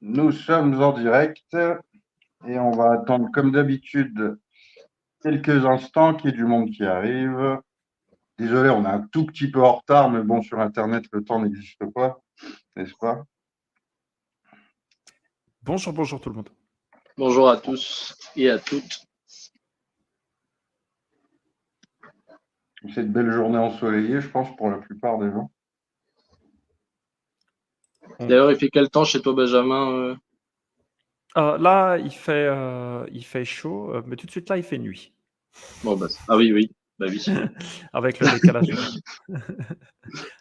Nous sommes en direct et on va attendre comme d'habitude quelques instants qu'il y ait du monde qui arrive. Désolé, on est un tout petit peu en retard, mais bon, sur Internet, le temps n'existe pas, n'est-ce pas? Bonjour, bonjour tout le monde. Bonjour à tous et à toutes. C'est une belle journée ensoleillée, je pense, pour la plupart des gens. D'ailleurs, il fait quel temps chez toi, Benjamin? Là, il fait chaud, mais tout de suite là, il fait nuit. Bon, bah, ah oui. Bah oui. Avec le décalage.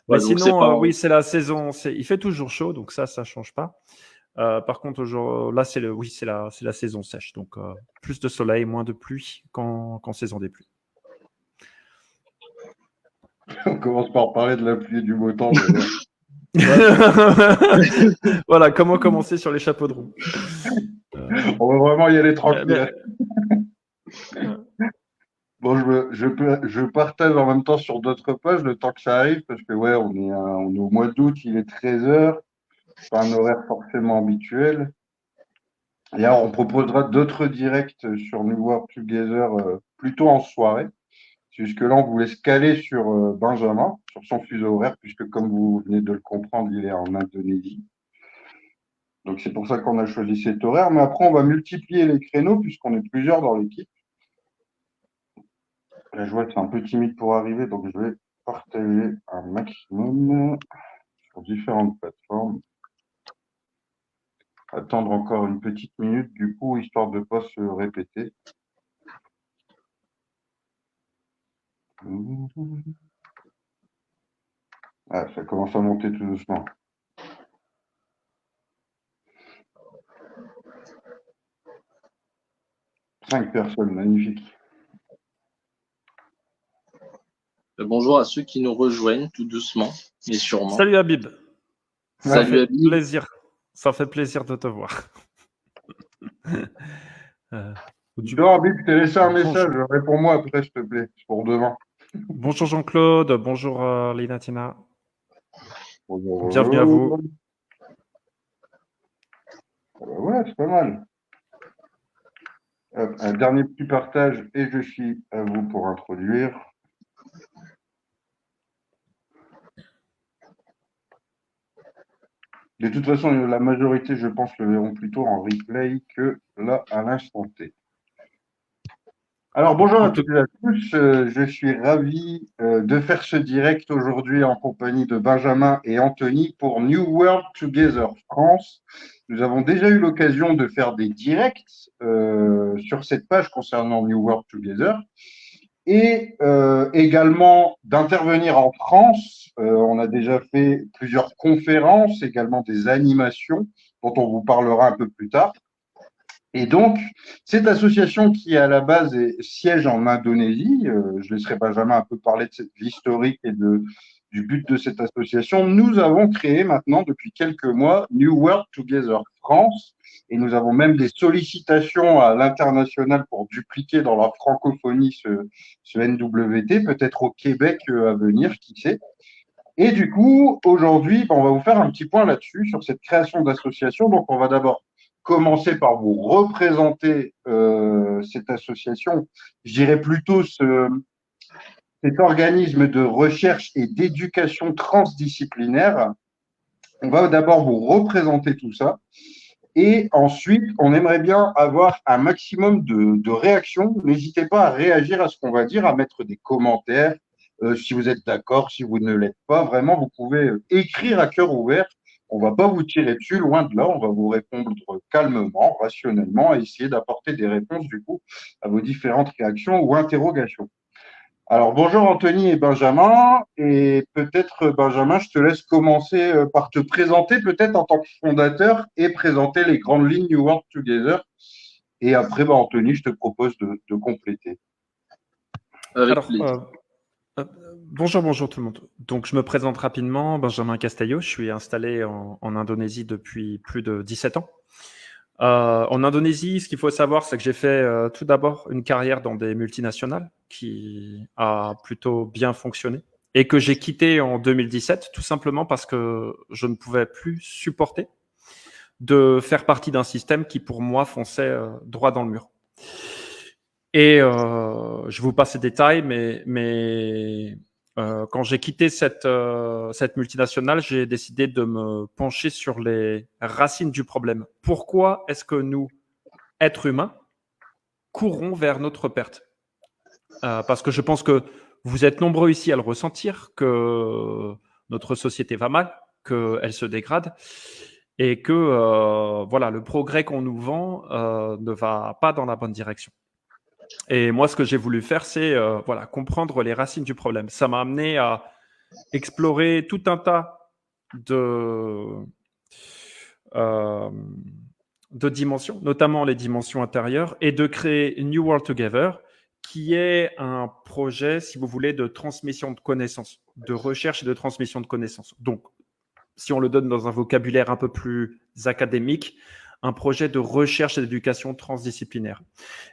Mais sinon, oui, c'est la saison. Il fait toujours chaud, donc ça change pas. Par contre, là, c'est la saison sèche, donc plus de soleil, moins de pluie qu'en saison des pluies. On commence par parler de la pluie et du beau temps. Voilà, comment commencer sur les chapeaux de roue. On va vraiment y aller tranquille. Bon, je partage en même temps sur d'autres pages le temps que ça arrive, parce que ouais, on est au mois d'août, il est 13h, pas un horaire forcément habituel. Et alors, on proposera d'autres directs sur New Work Together plutôt en soirée. Jusque-là, on vous laisse caler sur Benjamin, sur son fuseau horaire, puisque comme vous venez de le comprendre, il est en Indonésie. Donc, c'est pour ça qu'on a choisi cet horaire. Mais après, on va multiplier les créneaux, puisqu'on est plusieurs dans l'équipe. La joie, c'est un peu timide pour arriver, donc je vais partager un maximum sur différentes plateformes. Attendre encore une petite minute, du coup, histoire de ne pas se répéter. Ah, ça commence à monter tout doucement. 5 personnes, magnifique. Bonjour à ceux qui nous rejoignent tout doucement, mais sûrement. Salut Habib. Salut Habib. Plaisir. Ça fait plaisir de te voir. Non, Habib, je t'ai laissé un message. Réponds-moi après, s'il te plaît, pour demain. Bonjour Jean-Claude, bonjour Linatina. Bonjour. Bienvenue à vous. Ouais, c'est pas mal. Hop, un dernier petit partage et je suis à vous pour introduire. De toute façon, la majorité, je pense, le verront plutôt en replay que là, à l'instant T. Alors, bonjour à toutes et à tous. Je suis ravi de faire ce direct aujourd'hui en compagnie de Benjamin et Anthony pour New World Together France. Nous avons déjà eu l'occasion de faire des directs sur cette page concernant New World Together et également d'intervenir en France. On a déjà fait plusieurs conférences, également des animations dont on vous parlera un peu plus tard. Et donc, cette association qui, à la base, siège en Indonésie, je laisserai Benjamin un peu parler de l'historique et du but de cette association. Nous avons créé maintenant, depuis quelques mois, New World Together France, et nous avons même des sollicitations à l'international pour dupliquer dans la francophonie ce NWT, peut-être au Québec à venir, qui sait. Et du coup, aujourd'hui, on va vous faire un petit point là-dessus, sur cette création d'association. Donc, on va d'abord commencer par vous représenter cette association, je dirais plutôt cet organisme de recherche et d'éducation transdisciplinaire. On va d'abord vous représenter tout ça. Et ensuite, on aimerait bien avoir un maximum de réactions. N'hésitez pas à réagir à ce qu'on va dire, à mettre des commentaires. Si vous êtes d'accord, si vous ne l'êtes pas, vraiment, vous pouvez écrire à cœur ouvert. On ne va pas vous tirer dessus, loin de là. On va vous répondre calmement, rationnellement, et essayer d'apporter des réponses, du coup, à vos différentes réactions ou interrogations. Alors, bonjour Anthony et Benjamin. Et peut-être, Benjamin, je te laisse commencer par te présenter, peut-être en tant que fondateur, et présenter les grandes lignes New Work Together. Et après, Anthony, je te propose de compléter. Alors, bonjour tout le monde. Donc, je me présente rapidement, Benjamin Castello. Je suis installé en Indonésie depuis plus de 17 ans. En Indonésie, ce qu'il faut savoir, c'est que j'ai fait tout d'abord une carrière dans des multinationales qui a plutôt bien fonctionné et que j'ai quitté en 2017, tout simplement parce que je ne pouvais plus supporter de faire partie d'un système qui, pour moi, fonçait droit dans le mur. Et je vous passe ces détails, mais quand j'ai quitté cette multinationale, j'ai décidé de me pencher sur les racines du problème. Pourquoi est-ce que nous, êtres humains, courons vers notre perte? Parce que je pense que vous êtes nombreux ici à le ressentir, que notre société va mal, qu'elle se dégrade et que voilà, le progrès qu'on nous vend ne va pas dans la bonne direction. Et moi, ce que j'ai voulu faire, c'est voilà, comprendre les racines du problème. Ça m'a amené à explorer tout un tas de dimensions, notamment les dimensions intérieures, et de créer New World Together, qui est un projet, si vous voulez, de transmission de connaissances, de recherche et de transmission de connaissances. Donc, si on le donne dans un vocabulaire un peu plus académique, un projet de recherche et d'éducation transdisciplinaire.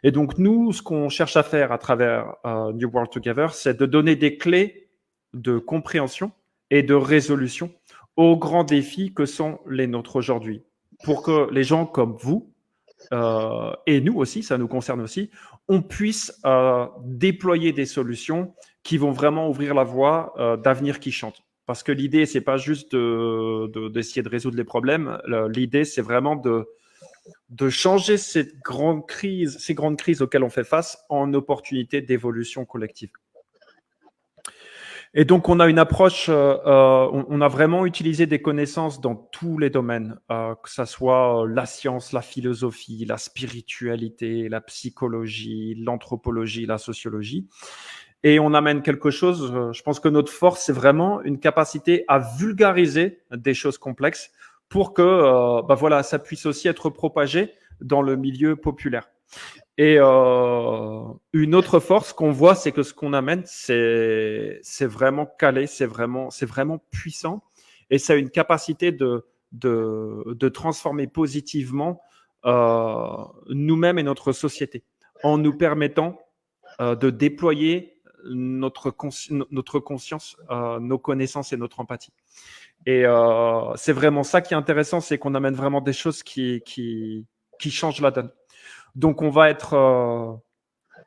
Et donc, nous, ce qu'on cherche à faire à travers New World Together, c'est de donner des clés de compréhension et de résolution aux grands défis que sont les nôtres aujourd'hui, pour que les gens comme vous, et nous aussi, ça nous concerne aussi, on puisse déployer des solutions qui vont vraiment ouvrir la voie d'avenir qui chante. Parce que l'idée, c'est pas juste d'essayer de résoudre les problèmes. L'idée, c'est vraiment de changer ces grandes crises auxquelles on fait face en opportunités d'évolution collective. Et donc, on a une approche, on a vraiment utilisé des connaissances dans tous les domaines, que ça soit la science, la philosophie, la spiritualité, la psychologie, l'anthropologie, la sociologie. Et on amène quelque chose, je pense que notre force, c'est vraiment une capacité à vulgariser des choses complexes pour que voilà, ça puisse aussi être propagé dans le milieu populaire. Et une autre force qu'on voit, c'est que ce qu'on amène, c'est vraiment calé, c'est vraiment puissant, et ça a une capacité de transformer positivement nous-mêmes et notre société, en nous permettant de déployer notre conscience, nos connaissances et notre empathie. Et c'est vraiment ça qui est intéressant, c'est qu'on amène vraiment des choses qui changent la donne. Donc, on va être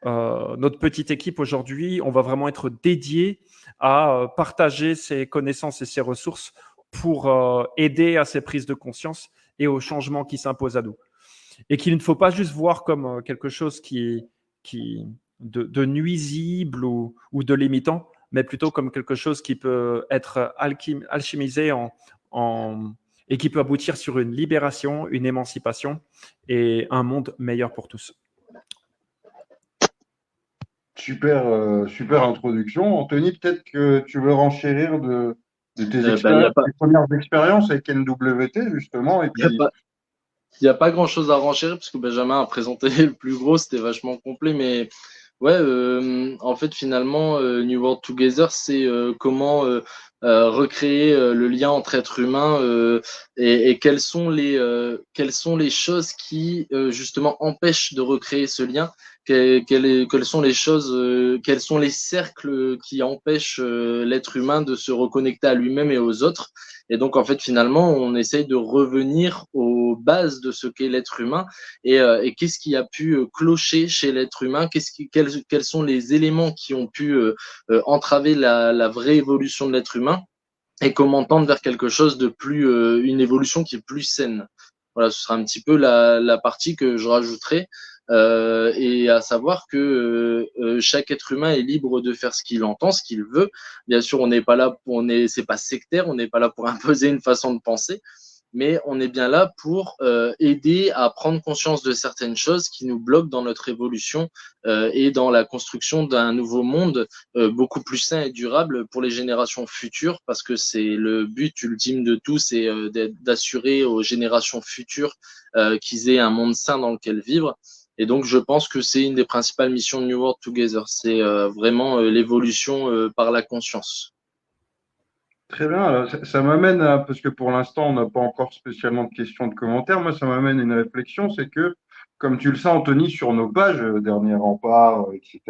notre petite équipe aujourd'hui, on va vraiment être dédié à partager ses connaissances et ses ressources pour aider à ces prises de conscience et aux changements qui s'imposent à nous. Et qu'il ne faut pas juste voir comme quelque chose de nuisible ou de limitant, mais plutôt comme quelque chose qui peut être alchimisé et qui peut aboutir sur une libération, une émancipation et un monde meilleur pour tous. Super introduction. Anthony, peut-être que tu veux renchérir de tes premières expériences avec NWT, justement. Et puis... Il n'y a pas grand-chose à renchérir, parce que Benjamin a présenté le plus gros, c'était vachement complet, mais ouais, en fait, finalement, New World Together, c'est comment recréer le lien entre êtres humains et quelles sont les choses qui justement empêchent de recréer ce lien, quelles sont les choses, quels sont les cercles qui empêchent l'être humain de se reconnecter à lui-même et aux autres. Et donc, en fait, finalement, on essaye de revenir aux bases de ce qu'est l'être humain et qu'est-ce qui a pu clocher chez l'être humain, quels sont les éléments qui ont pu entraver la vraie évolution de l'être humain et comment tendre vers quelque chose de plus, une évolution qui est plus saine. Voilà, ce sera un petit peu la partie que je rajouterai. Et à savoir que chaque être humain est libre de faire ce qu'il entend, ce qu'il veut. Bien sûr, on n'est pas là, c'est pas sectaire, on n'est pas là pour imposer une façon de penser, mais on est bien là pour aider à prendre conscience de certaines choses qui nous bloquent dans notre évolution et dans la construction d'un nouveau monde beaucoup plus sain et durable pour les générations futures, parce que c'est le but ultime de tout, c'est d'assurer aux générations futures qu'ils aient un monde sain dans lequel vivre. Et donc, je pense que c'est une des principales missions de New World Together. C'est vraiment l'évolution par la conscience. Très bien. Alors, ça m'amène à, parce que pour l'instant, on n'a pas encore spécialement de questions, de commentaires. Moi, ça m'amène à une réflexion, c'est que, comme tu le sais, Anthony, sur nos pages, Dernier Rempart, etc.,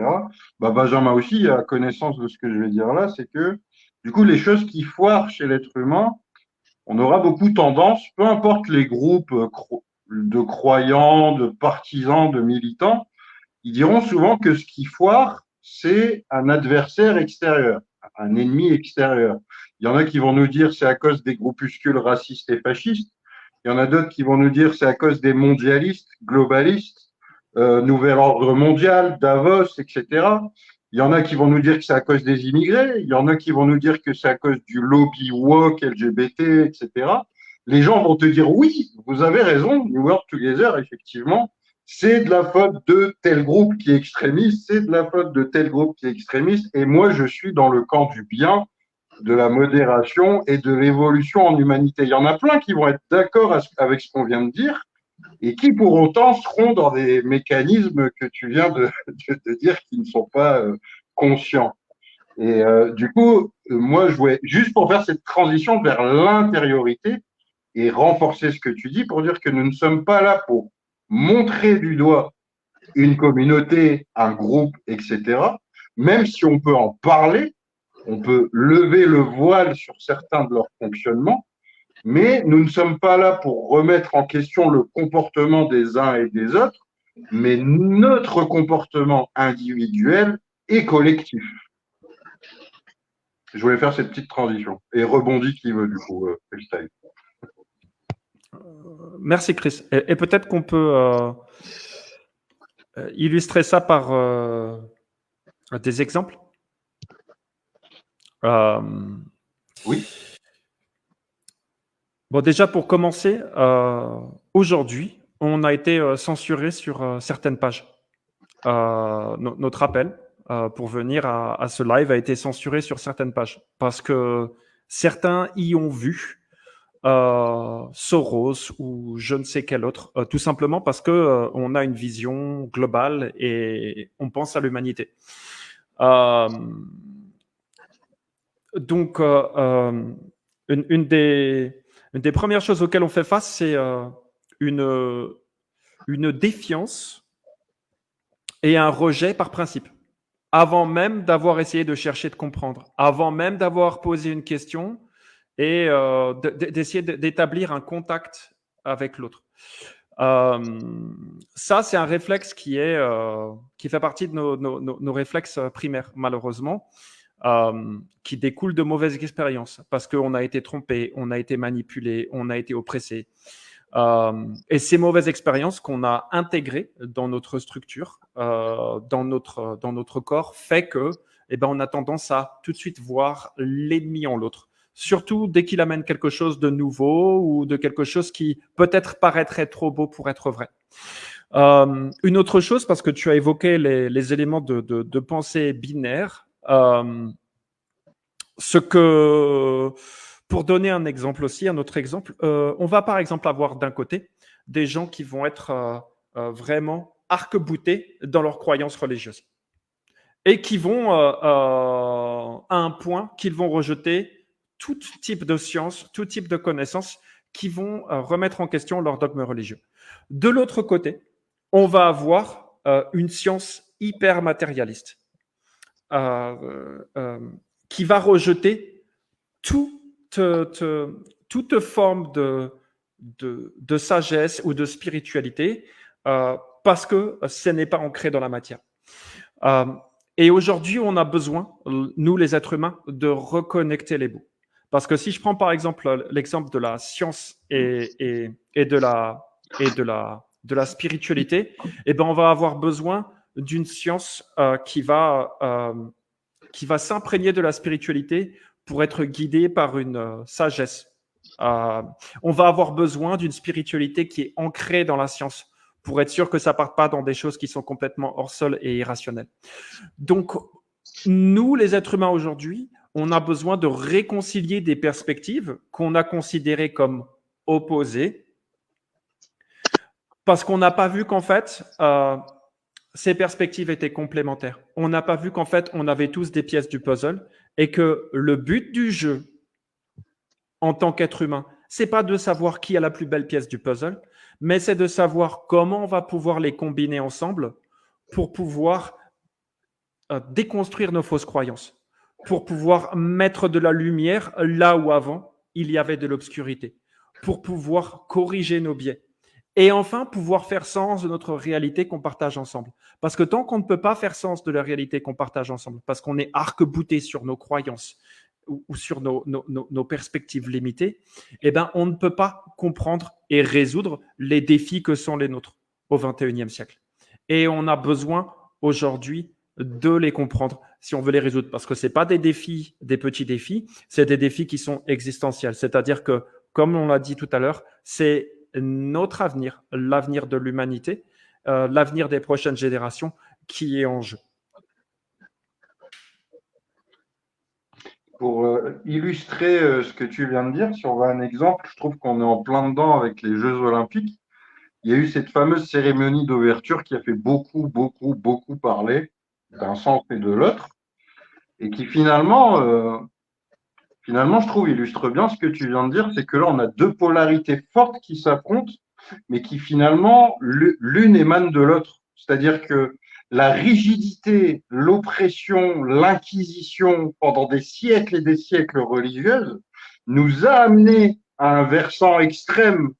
bah, Benjamin aussi a connaissance de ce que je vais dire là, c'est que, du coup, les choses qui foirent chez l'être humain, on aura beaucoup tendance, peu importe les groupes de croyants, de partisans, de militants, ils diront souvent que ce qui foire, c'est un adversaire extérieur, un ennemi extérieur. Il y en a qui vont nous dire c'est à cause des groupuscules racistes et fascistes. Il y en a d'autres qui vont nous dire c'est à cause des mondialistes, globalistes, nouvel ordre mondial, Davos, etc. Il y en a qui vont nous dire que c'est à cause des immigrés. Il y en a qui vont nous dire que c'est à cause du lobby woke, LGBT, etc. Les gens vont te dire oui, vous avez raison, New World Together, effectivement, c'est de la faute de tel groupe qui est extrémiste, c'est de la faute de tel groupe qui est extrémiste, et moi je suis dans le camp du bien, de la modération et de l'évolution en humanité. Il y en a plein qui vont être d'accord avec ce qu'on vient de dire, et qui pour autant seront dans des mécanismes que tu viens de dire qui ne sont pas conscients. Et du coup, moi je voulais, juste pour faire cette transition vers l'intériorité, et renforcer ce que tu dis pour dire que nous ne sommes pas là pour montrer du doigt une communauté, un groupe, etc. Même si on peut en parler, on peut lever le voile sur certains de leurs fonctionnements, mais nous ne sommes pas là pour remettre en question le comportement des uns et des autres, mais notre comportement individuel et collectif. Je voulais faire cette petite transition. Et rebondis qui veut, du coup, freestyle. Merci Chris. Et peut-être qu'on peut illustrer ça par des exemples. Oui. Bon, déjà pour commencer, aujourd'hui, on a été censuré sur certaines pages. Notre appel pour venir à ce live a été censuré sur certaines pages parce que certains y ont vu Soros ou je ne sais quel autre, tout simplement parce que on a une vision globale et on pense à l'humanité. Donc, une des premières choses auxquelles on fait face, c'est une défiance et un rejet par principe, avant même d'avoir essayé de chercher de comprendre, avant même d'avoir posé une question et d'essayer d'établir un contact avec l'autre. Ça, c'est un réflexe qui fait partie de nos réflexes primaires, malheureusement, qui découlent de mauvaises expériences, parce qu'on a été trompé, on a été manipulé, on a été oppressé. Et ces mauvaises expériences qu'on a intégrées dans notre structure, dans notre corps, fait que, on a tendance à tout de suite voir l'ennemi en l'autre. Surtout dès qu'il amène quelque chose de nouveau ou de quelque chose qui peut-être paraîtrait trop beau pour être vrai. Une autre chose, parce que tu as évoqué les éléments de pensée binaire, pour donner un exemple aussi, un autre exemple, on va par exemple avoir d'un côté des gens qui vont être vraiment arc-boutés dans leurs croyances religieuses et qui vont à un point qu'ils vont rejeter tout type de science, tout type de connaissances qui vont remettre en question leur dogme religieux. De l'autre côté, on va avoir une science hyper matérialiste qui va rejeter toute forme de sagesse ou de spiritualité parce que ce n'est pas ancré dans la matière. Et aujourd'hui, on a besoin, nous les êtres humains, de reconnecter les bouts. Parce que si je prends par exemple l'exemple de la science et de la spiritualité, on va avoir besoin d'une science qui va s'imprégner de la spiritualité pour être guidée par une sagesse. On va avoir besoin d'une spiritualité qui est ancrée dans la science pour être sûr que ça ne parte pas dans des choses qui sont complètement hors sol et irrationnelles. Donc, nous, les êtres humains aujourd'hui, on a besoin de réconcilier des perspectives qu'on a considérées comme opposées parce qu'on n'a pas vu qu'en fait, ces perspectives étaient complémentaires. On n'a pas vu qu'en fait, on avait tous des pièces du puzzle et que le but du jeu, en tant qu'être humain, c'est pas de savoir qui a la plus belle pièce du puzzle, mais c'est de savoir comment on va pouvoir les combiner ensemble pour pouvoir déconstruire nos fausses croyances, pour pouvoir mettre de la lumière là où avant, il y avait de l'obscurité, pour pouvoir corriger nos biais. Et enfin, pouvoir faire sens de notre réalité qu'on partage ensemble. Parce que tant qu'on ne peut pas faire sens de la réalité qu'on partage ensemble, parce qu'on est arc-bouté sur nos croyances ou sur nos perspectives limitées, eh ben, on ne peut pas comprendre et résoudre les défis que sont les nôtres au XXIe siècle. Et on a besoin aujourd'hui de les comprendre si on veut les résoudre. Parce que ce n'est pas des défis, des petits défis, c'est des défis qui sont existentiels. C'est-à-dire que, comme on l'a dit tout à l'heure, c'est notre avenir, l'avenir de l'humanité, l'avenir des prochaines générations qui est en jeu. Pour illustrer ce que tu viens de dire, si on veut un exemple, je trouve qu'on est en plein dedans avec les Jeux Olympiques. Il y a eu cette fameuse cérémonie d'ouverture qui a fait beaucoup, beaucoup, beaucoup parler d'un sens et de l'autre, et qui finalement, je trouve, illustre bien ce que tu viens de dire, c'est que là, on a deux polarités fortes qui s'affrontent, mais qui finalement, l'une émane de l'autre. C'est-à-dire que la rigidité, l'oppression, l'inquisition pendant des siècles et des siècles religieuses nous a amené à un versant extrême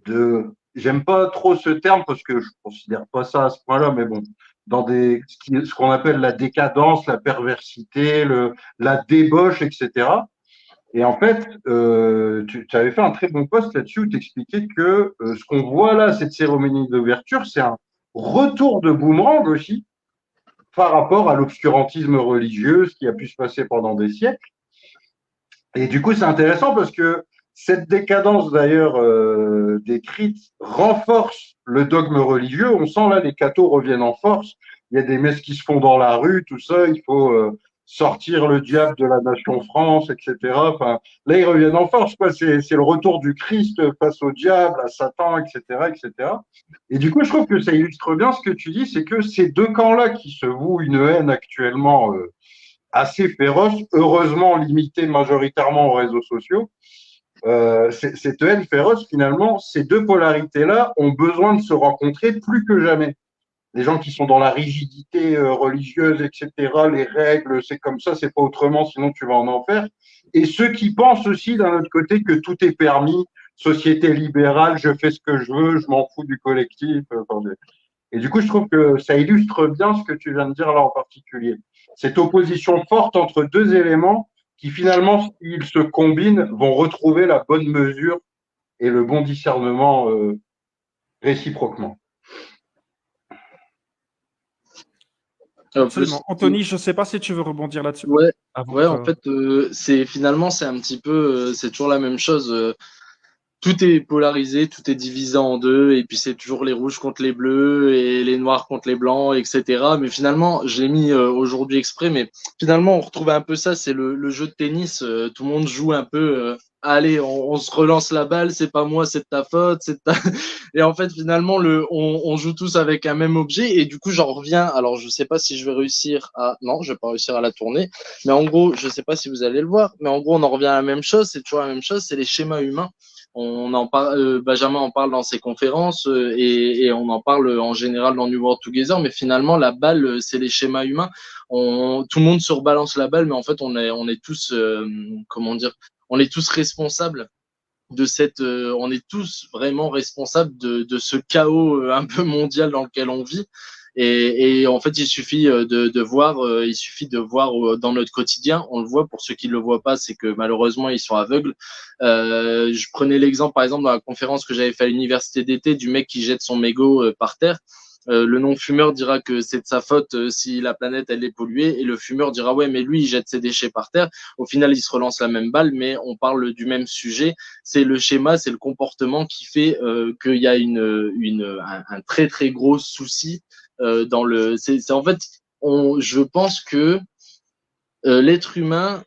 de, j'aime pas trop ce terme parce que je considère pas ça à ce point-là, mais bon, dans ce qu'on appelle la décadence, la perversité, la débauche, etc. Et en fait, tu avais fait un très bon post là-dessus où tu expliquais que ce qu'on voit là, cette cérémonie d'ouverture, c'est un retour de boomerang aussi par rapport à l'obscurantisme religieux, ce qui a pu se passer pendant des siècles. Et du coup, c'est intéressant parce que cette décadence d'ailleurs décrite renforce le dogme religieux. On sent là les cathos reviennent en force. Il y a des messes qui se font dans la rue, tout ça. Il faut sortir le diable de la nation France, etc. Enfin, là, ils reviennent en force. Quoi. C'est le retour du Christ face au diable, à Satan, etc., etc. Et du coup, je trouve que ça illustre bien ce que tu dis, c'est que ces deux camps-là qui se vouent une haine actuellement assez féroce, heureusement limitée majoritairement aux réseaux sociaux. Cette haine féroce, finalement, ces deux polarités-là ont besoin de se rencontrer plus que jamais. Les gens qui sont dans la rigidité religieuse, etc., les règles, c'est comme ça, c'est pas autrement, sinon tu vas en enfer. Et ceux qui pensent aussi d'un autre côté que tout est permis, société libérale, je fais ce que je veux, je m'en fous du collectif. Et du coup, je trouve que ça illustre bien ce que tu viens de dire là en particulier. Cette opposition forte entre deux éléments qui finalement, s'ils se combinent, vont retrouver la bonne mesure et le bon discernement réciproquement. Absolument. Anthony, je ne sais pas si tu veux rebondir là-dessus. Ouais, en fait, c'est un petit peu, c'est toujours la même chose. Tout est polarisé, tout est divisé en deux, et puis c'est toujours les rouges contre les bleus et les noirs contre les blancs, etc. Mais finalement, je l'ai mis aujourd'hui exprès, mais finalement, on retrouve un peu ça, c'est le jeu de tennis. Tout le monde joue un peu. Allez, on se relance la balle, c'est pas moi, c'est de ta faute, c'est ta... Et en fait, finalement, on joue tous avec un même objet, et du coup, j'en reviens. Alors, je sais pas si je vais réussir à, non, je vais pas réussir à la tourner, mais en gros, je sais pas si vous allez le voir, mais en gros, on en revient à la même chose. C'est toujours la même chose, c'est les schémas humains. On en parle, Benjamin en parle dans ses conférences et on en parle en général dans New World Together. Mais finalement, la balle, c'est les schémas humains. Tout le monde se rebalance la balle, mais en fait, on est tous, comment dire, on est tous responsables de cette, on est tous vraiment responsables de ce chaos un peu mondial dans lequel on vit. Et en fait, il suffit de voir, il suffit de voir dans notre quotidien. On le voit pour ceux qui ne le voient pas, c'est que malheureusement ils sont aveugles. Je prenais l'exemple, par exemple, dans la conférence que j'avais fait à l'université d'été du mec qui jette son mégot par terre. Le non-fumeur dira que c'est de sa faute si la planète elle est polluée, et le fumeur dira ouais mais lui il jette ses déchets par terre. Au final il se relance la même balle, mais on parle du même sujet. C'est le schéma, c'est le comportement qui fait qu'il y a un très très gros souci dans le. C'est en fait, je pense que l'être humain,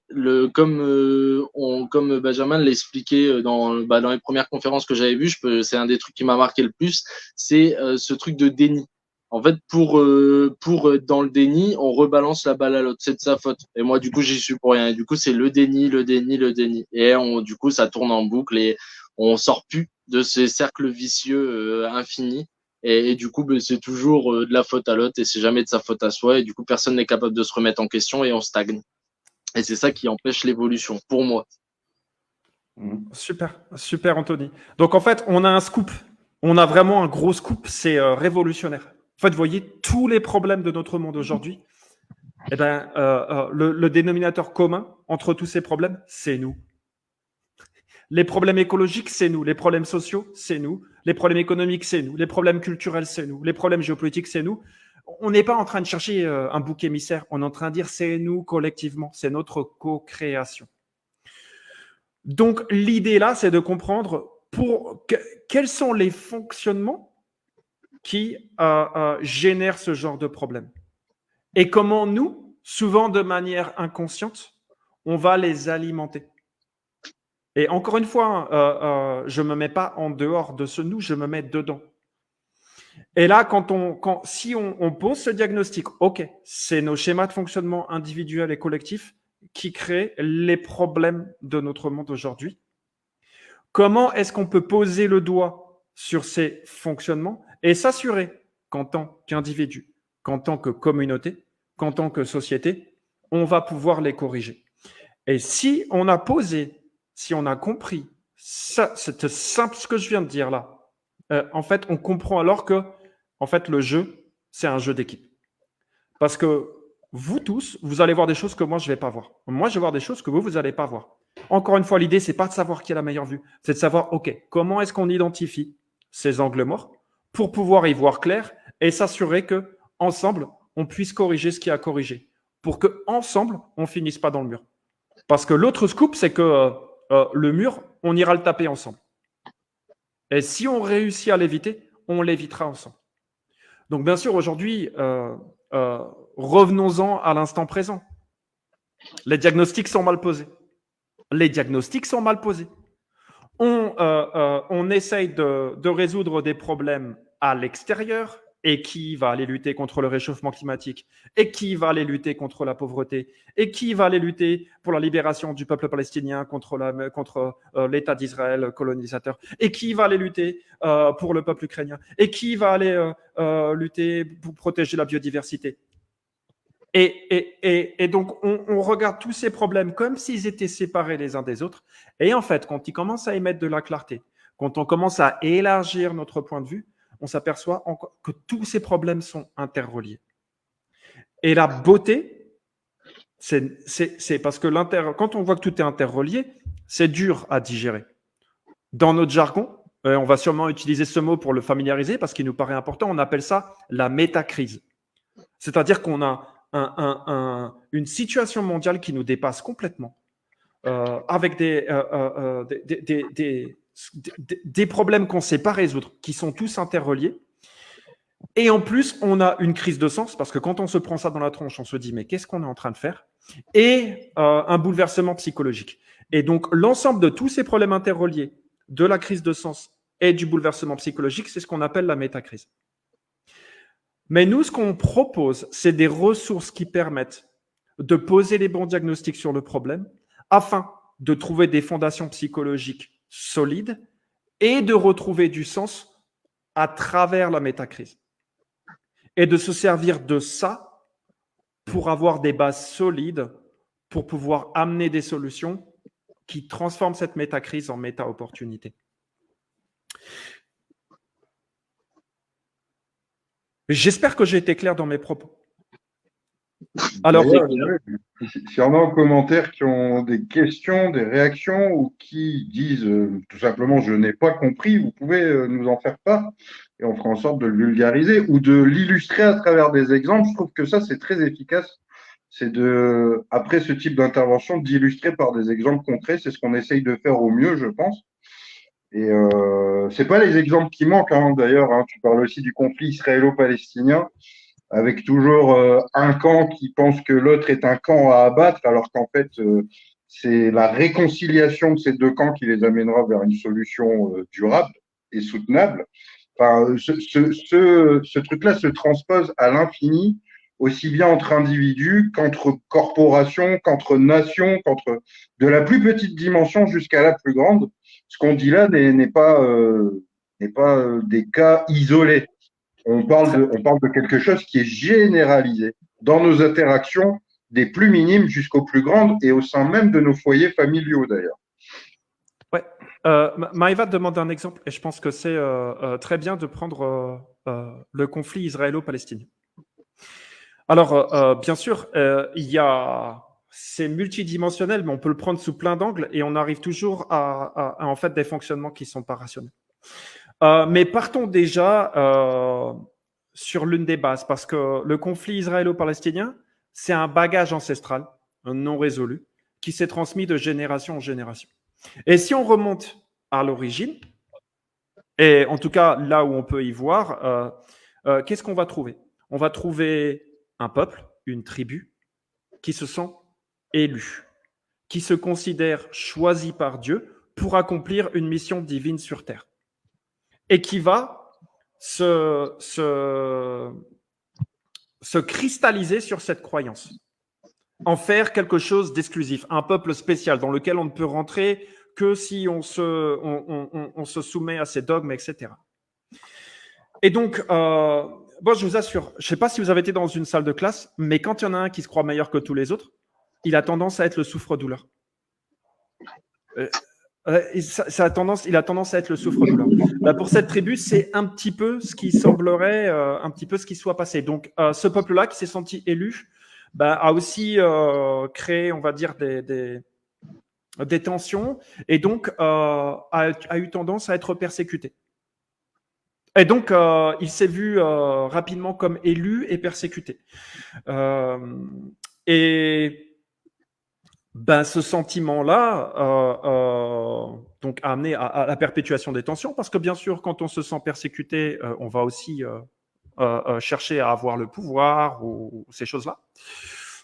comme Benjamin l'expliquait dans les premières conférences que j'avais vues, c'est un des trucs qui m'a marqué le plus, c'est ce truc de déni. En fait, pour être dans le déni, on rebalance la balle à l'autre, c'est de sa faute. Et moi, du coup, j'y suis pour rien. Et du coup, c'est le déni, le déni, le déni. Et du coup, ça tourne en boucle et on sort plus de ces cercles vicieux infinis. Et du coup, c'est toujours de la faute à l'autre et c'est jamais de sa faute à soi. Et du coup, personne n'est capable de se remettre en question et on stagne. Et c'est ça qui empêche l'évolution, pour moi. Super, super Anthony. Donc en fait, on a un scoop. On a vraiment un gros scoop, c'est révolutionnaire. En fait, vous voyez, tous les problèmes de notre monde aujourd'hui, eh ben, le dénominateur commun entre tous ces problèmes, c'est nous. Les problèmes écologiques, c'est nous. Les problèmes sociaux, c'est nous. Les problèmes économiques, c'est nous. Les problèmes culturels, c'est nous. Les problèmes géopolitiques, c'est nous. On n'est pas en train de chercher un bouc émissaire. On est en train de dire c'est nous collectivement. C'est notre co-création. Donc, l'idée là, c'est de comprendre quels sont les fonctionnements qui génèrent ce genre de problème. Et comment nous, souvent de manière inconsciente, on va les alimenter. Et encore une fois, je ne me mets pas en dehors de ce nous, je me mets dedans. Et là, si on pose ce diagnostic, OK, c'est nos schémas de fonctionnement individuels et collectifs qui créent les problèmes de notre monde aujourd'hui. Comment est-ce qu'on peut poser le doigt sur ces fonctionnements et s'assurer qu'en tant qu'individu, qu'en tant que communauté, qu'en tant que société, on va pouvoir les corriger. Et si on a posé, si on a compris ça, c'est simple ce que je viens de dire là, en fait, on comprend alors que en fait, le jeu, c'est un jeu d'équipe. Parce que vous tous, vous allez voir des choses que moi, je ne vais pas voir. Moi, je vais voir des choses que vous n'allez pas voir. Encore une fois, l'idée, ce n'est pas de savoir qui a la meilleure vue. C'est de savoir, OK, comment est-ce qu'on identifie ces angles morts pour pouvoir y voir clair et s'assurer qu'ensemble, on puisse corriger ce qui a corrigé. Pour qu'ensemble, on ne finisse pas dans le mur. Parce que l'autre scoop, c'est que le mur, on ira le taper ensemble. Et si on réussit à l'éviter, on l'évitera ensemble. Donc, bien sûr, aujourd'hui, revenons-en à l'instant présent. Les diagnostics sont mal posés. Les diagnostics sont mal posés. On essaye de résoudre des problèmes à l'extérieur. Et qui va aller lutter contre le réchauffement climatique? Et qui va aller lutter contre la pauvreté? Et qui va aller lutter pour la libération du peuple palestinien contre l'État d'Israël colonisateur? Et qui va aller lutter pour le peuple ukrainien? Et qui va aller lutter pour protéger la biodiversité? Et donc, on regarde tous ces problèmes comme s'ils étaient séparés les uns des autres. Et en fait, quand ils commencent à émettre de la clarté, quand on commence à élargir notre point de vue, on s'aperçoit que tous ces problèmes sont interreliés. Et la beauté, c'est parce que quand on voit que tout est interrelié, c'est dur à digérer. Dans notre jargon, on va sûrement utiliser ce mot pour le familiariser parce qu'il nous paraît important, on appelle ça la métacrise. C'est-à-dire qu'on a une situation mondiale qui nous dépasse complètement, avec des problèmes qu'on ne sait pas résoudre, qui sont tous interreliés. Et en plus, on a une crise de sens, parce que quand on se prend ça dans la tronche, on se dit, mais qu'est-ce qu'on est en train de faire? Et un bouleversement psychologique. Et donc, l'ensemble de tous ces problèmes interreliés, de la crise de sens et du bouleversement psychologique, c'est ce qu'on appelle la métacrise. Mais nous, ce qu'on propose, c'est des ressources qui permettent de poser les bons diagnostics sur le problème, afin de trouver des fondations psychologiques solides et de retrouver du sens à travers la métacrise. Et de se servir de ça pour avoir des bases solides, pour pouvoir amener des solutions qui transforment cette métacrise en méta-opportunité. J'espère que j'ai été clair dans mes propos. Alors, s'il y en a en commentaire qui ont des questions, des réactions ou qui disent tout simplement je n'ai pas compris, vous pouvez nous en faire part et on fera en sorte de le vulgariser ou de l'illustrer à travers des exemples. Je trouve que ça, c'est très efficace. C'est après ce type d'intervention, d'illustrer par des exemples concrets. C'est ce qu'on essaye de faire au mieux, je pense. Et c'est pas les exemples qui manquent, hein, d'ailleurs. Hein, tu parles aussi du conflit israélo-palestinien, avec toujours un camp qui pense que l'autre est un camp à abattre, alors qu'en fait, c'est la réconciliation de ces deux camps qui les amènera vers une solution durable et soutenable. Enfin, ce truc-là se transpose à l'infini, aussi bien entre individus qu'entre corporations, qu'entre nations, qu'entre de la plus petite dimension jusqu'à la plus grande. Ce qu'on dit là n'est pas des cas isolés. On parle de quelque chose qui est généralisé dans nos interactions, des plus minimes jusqu'aux plus grandes et au sein même de nos foyers familiaux d'ailleurs. Ouais, Maëva demande un exemple, et je pense que c'est très bien de prendre le conflit israélo-palestinien. Alors, bien sûr, c'est multidimensionnel, mais on peut le prendre sous plein d'angles, et on arrive toujours à en fait des fonctionnements qui sont pas rationnels. Mais partons déjà sur l'une des bases, parce que le conflit israélo-palestinien, c'est un bagage ancestral, non résolu, qui s'est transmis de génération en génération. Et si on remonte à l'origine, et en tout cas là où on peut y voir, qu'est-ce qu'on va trouver? On va trouver un peuple, une tribu, qui se sent élu, qui se considère choisi par Dieu pour accomplir une mission divine sur terre, et qui va se cristalliser sur cette croyance, en faire quelque chose d'exclusif, un peuple spécial dans lequel on ne peut rentrer que si on se soumet à ses dogmes, etc. Et donc, bon, je vous assure, je ne sais pas si vous avez été dans une salle de classe, mais quand il y en a un qui se croit meilleur que tous les autres, il a tendance à être le souffre-douleur. Il a tendance à être le souffre-douleur. Bah, pour cette tribu, c'est un petit peu ce qui semblerait, un petit peu ce qui soit passé. Donc, ce peuple-là qui s'est senti élu, bah, a aussi créé, on va dire, des tensions, et donc a eu tendance à être persécuté. Et donc, il s'est vu rapidement comme élu et persécuté. Et ben, ce sentiment-là donc a amené à la perpétuation des tensions, parce que bien sûr, quand on se sent persécuté, on va aussi chercher à avoir le pouvoir ou ces choses-là.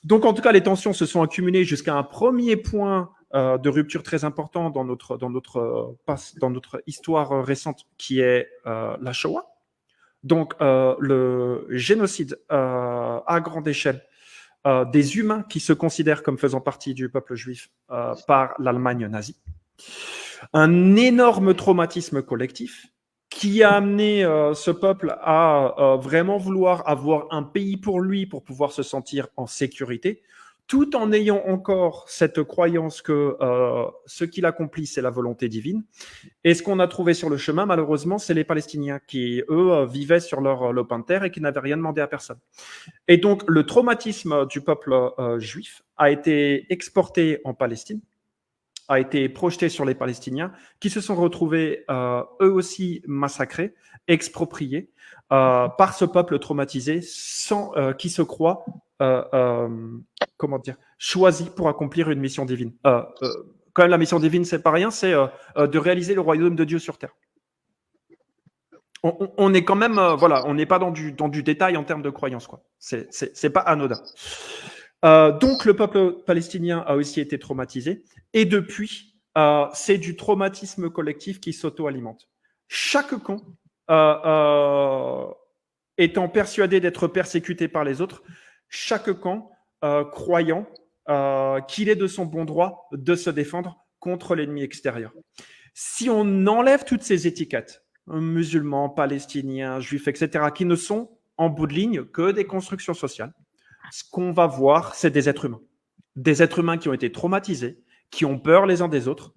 Donc, en tout cas, les tensions se sont accumulées jusqu'à un premier point de rupture très important dans notre histoire récente, qui est la Shoah. Donc, le génocide à grande échelle des humains qui se considèrent comme faisant partie du peuple juif par l'Allemagne nazie. Un énorme traumatisme collectif qui a amené ce peuple à vraiment vouloir avoir un pays pour lui, pour pouvoir se sentir en sécurité, tout en ayant encore cette croyance que ce qu'il accomplit, c'est la volonté divine. Et ce qu'on a trouvé sur le chemin, malheureusement, c'est les Palestiniens qui, eux, vivaient sur leur lopin de terre et qui n'avaient rien demandé à personne. Et donc, le traumatisme du peuple juif a été exporté en Palestine, a été projeté sur les Palestiniens, qui se sont retrouvés eux aussi massacrés, expropriés par ce peuple traumatisé, qui se croit choisi pour accomplir une mission divine. Quand même, la mission divine, c'est pas rien, c'est de réaliser le royaume de Dieu sur terre. On est quand même, on n'est pas dans du détail en termes de croyance, quoi. C'est pas anodin. Donc, le peuple palestinien a aussi été traumatisé, et depuis, c'est du traumatisme collectif qui s'auto-alimente. Chaque camp étant persuadé d'être persécuté par les autres, chaque camp croyant qu'il est de son bon droit de se défendre contre l'ennemi extérieur. Si on enlève toutes ces étiquettes, musulmans, palestiniens, juifs, etc., qui ne sont en bout de ligne que des constructions sociales, ce qu'on va voir, c'est des êtres humains. Des êtres humains qui ont été traumatisés, qui ont peur les uns des autres,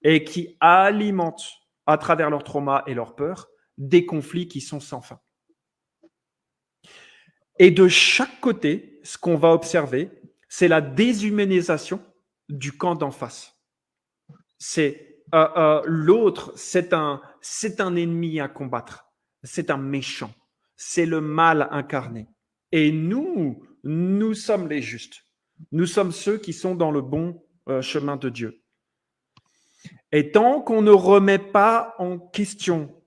et qui alimentent, à travers leur trauma et leur peur, des conflits qui sont sans fin. Et de chaque côté, ce qu'on va observer, c'est la déshumanisation du camp d'en face. C'est l'autre, c'est un ennemi à combattre, c'est un méchant, c'est le mal incarné. Et nous sommes les justes. Nous sommes ceux qui sont dans le bon chemin de Dieu. Et tant qu'on ne remet pas en question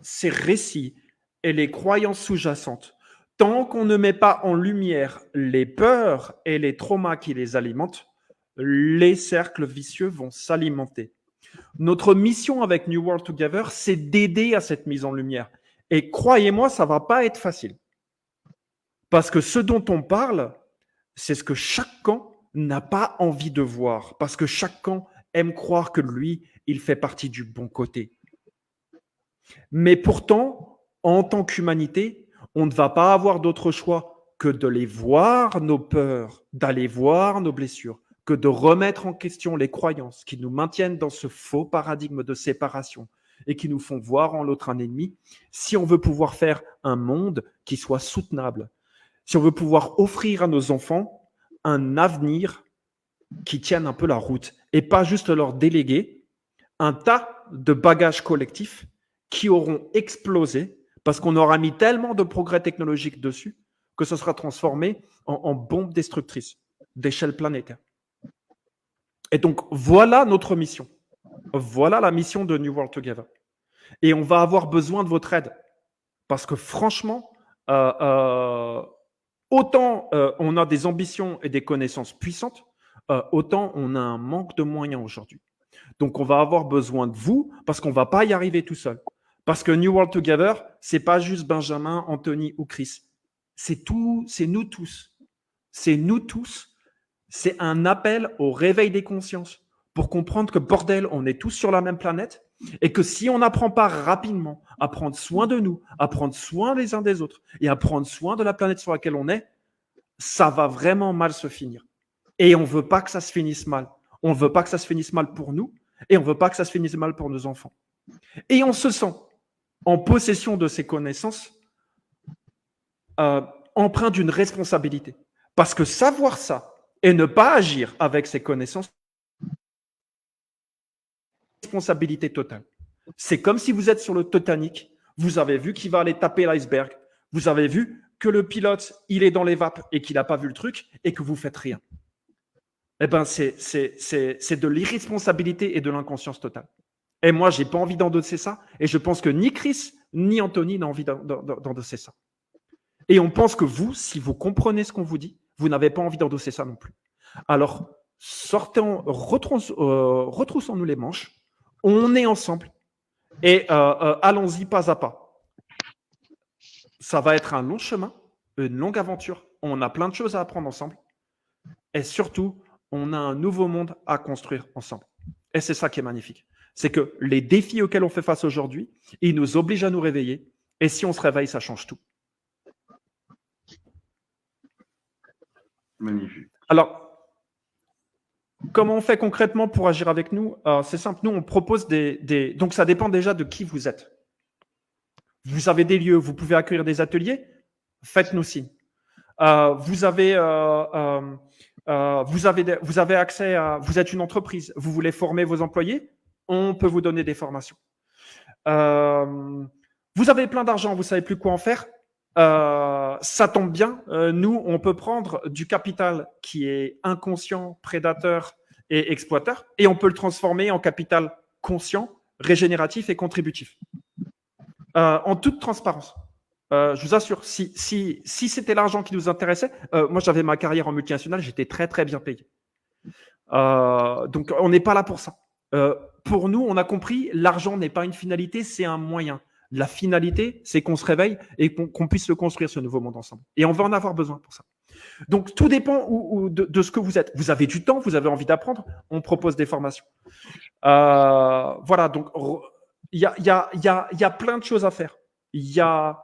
ces récits et les croyances sous-jacentes, tant qu'on ne met pas en lumière les peurs et les traumas qui les alimentent, les cercles vicieux vont s'alimenter. Notre mission avec New World Together, c'est d'aider à cette mise en lumière. Et croyez-moi, ça ne va pas être facile. Parce que ce dont on parle, c'est ce que chaque camp n'a pas envie de voir. Parce que chaque camp aime croire que lui, il fait partie du bon côté. Mais pourtant, en tant qu'humanité, on ne va pas avoir d'autre choix que de les voir nos peurs, d'aller voir nos blessures, que de remettre en question les croyances qui nous maintiennent dans ce faux paradigme de séparation et qui nous font voir en l'autre un ennemi, si on veut pouvoir faire un monde qui soit soutenable, si on veut pouvoir offrir à nos enfants un avenir qui tienne un peu la route et pas juste leur déléguer un tas de bagages collectifs qui auront explosé parce qu'on aura mis tellement de progrès technologiques dessus que ce sera transformé en bombe destructrice d'échelle planétaire. Et donc, voilà notre mission. Voilà la mission de New World Together. Et on va avoir besoin de votre aide. Parce que franchement, autant on a des ambitions et des connaissances puissantes, autant on a un manque de moyens aujourd'hui. Donc, on va avoir besoin de vous parce qu'on ne va pas y arriver tout seul. Parce que New World Together, ce n'est pas juste Benjamin, Anthony ou Chris. C'est nous tous. C'est nous tous. C'est un appel au réveil des consciences pour comprendre que, bordel, on est tous sur la même planète et que si on n'apprend pas rapidement à prendre soin de nous, à prendre soin les uns des autres et à prendre soin de la planète sur laquelle on est, ça va vraiment mal se finir. Et on ne veut pas que ça se finisse mal. On ne veut pas que ça se finisse mal pour nous et on ne veut pas que ça se finisse mal pour nos enfants. Et on se sent en possession de ces connaissances empreint d'une responsabilité. Parce que savoir ça, et ne pas agir avec ses connaissances, responsabilité totale. C'est comme si vous êtes sur le Titanic, vous avez vu qu'il va aller taper l'iceberg, vous avez vu que le pilote, il est dans les vapes et qu'il n'a pas vu le truc et que vous faites rien. Eh bien, c'est de l'irresponsabilité et de l'inconscience totale. Et moi, je n'ai pas envie d'endosser ça et je pense que ni Chris ni Anthony n'ont envie d'endosser ça. Et on pense que vous, si vous comprenez ce qu'on vous dit, vous n'avez pas envie d'endosser ça non plus. Alors, retroussons-nous les manches, on est ensemble et allons-y pas à pas. Ça va être un long chemin, une longue aventure. On a plein de choses à apprendre ensemble. Et surtout, on a un nouveau monde à construire ensemble. Et c'est ça qui est magnifique. C'est que les défis auxquels on fait face aujourd'hui, ils nous obligent à nous réveiller. Et si on se réveille, ça change tout. Magnifique. Alors, comment on fait concrètement pour agir avec nous? C'est simple, nous on propose donc ça dépend déjà de qui vous êtes. Vous avez des lieux, vous pouvez accueillir des ateliers, faites-nous signe. Vous avez accès à, vous êtes une entreprise, vous voulez former vos employés, on peut vous donner des formations. Vous avez plein d'argent, vous savez plus quoi en faire. Ça tombe bien, nous, on peut prendre du capital qui est inconscient, prédateur et exploiteur, et on peut le transformer en capital conscient, régénératif et contributif. En toute transparence. Je vous assure, si c'était l'argent qui nous intéressait, moi j'avais ma carrière en multinationale, j'étais très très bien payé. Donc on n'est pas là pour ça. Pour nous, on a compris, l'argent n'est pas une finalité, c'est un moyen. La finalité, c'est qu'on se réveille et qu'on puisse le construire, ce nouveau monde ensemble. Et on va en avoir besoin pour ça. Donc, tout dépend de ce que vous êtes. Vous avez du temps, vous avez envie d'apprendre, on propose des formations. Voilà, donc il y a plein de choses à faire. Il y a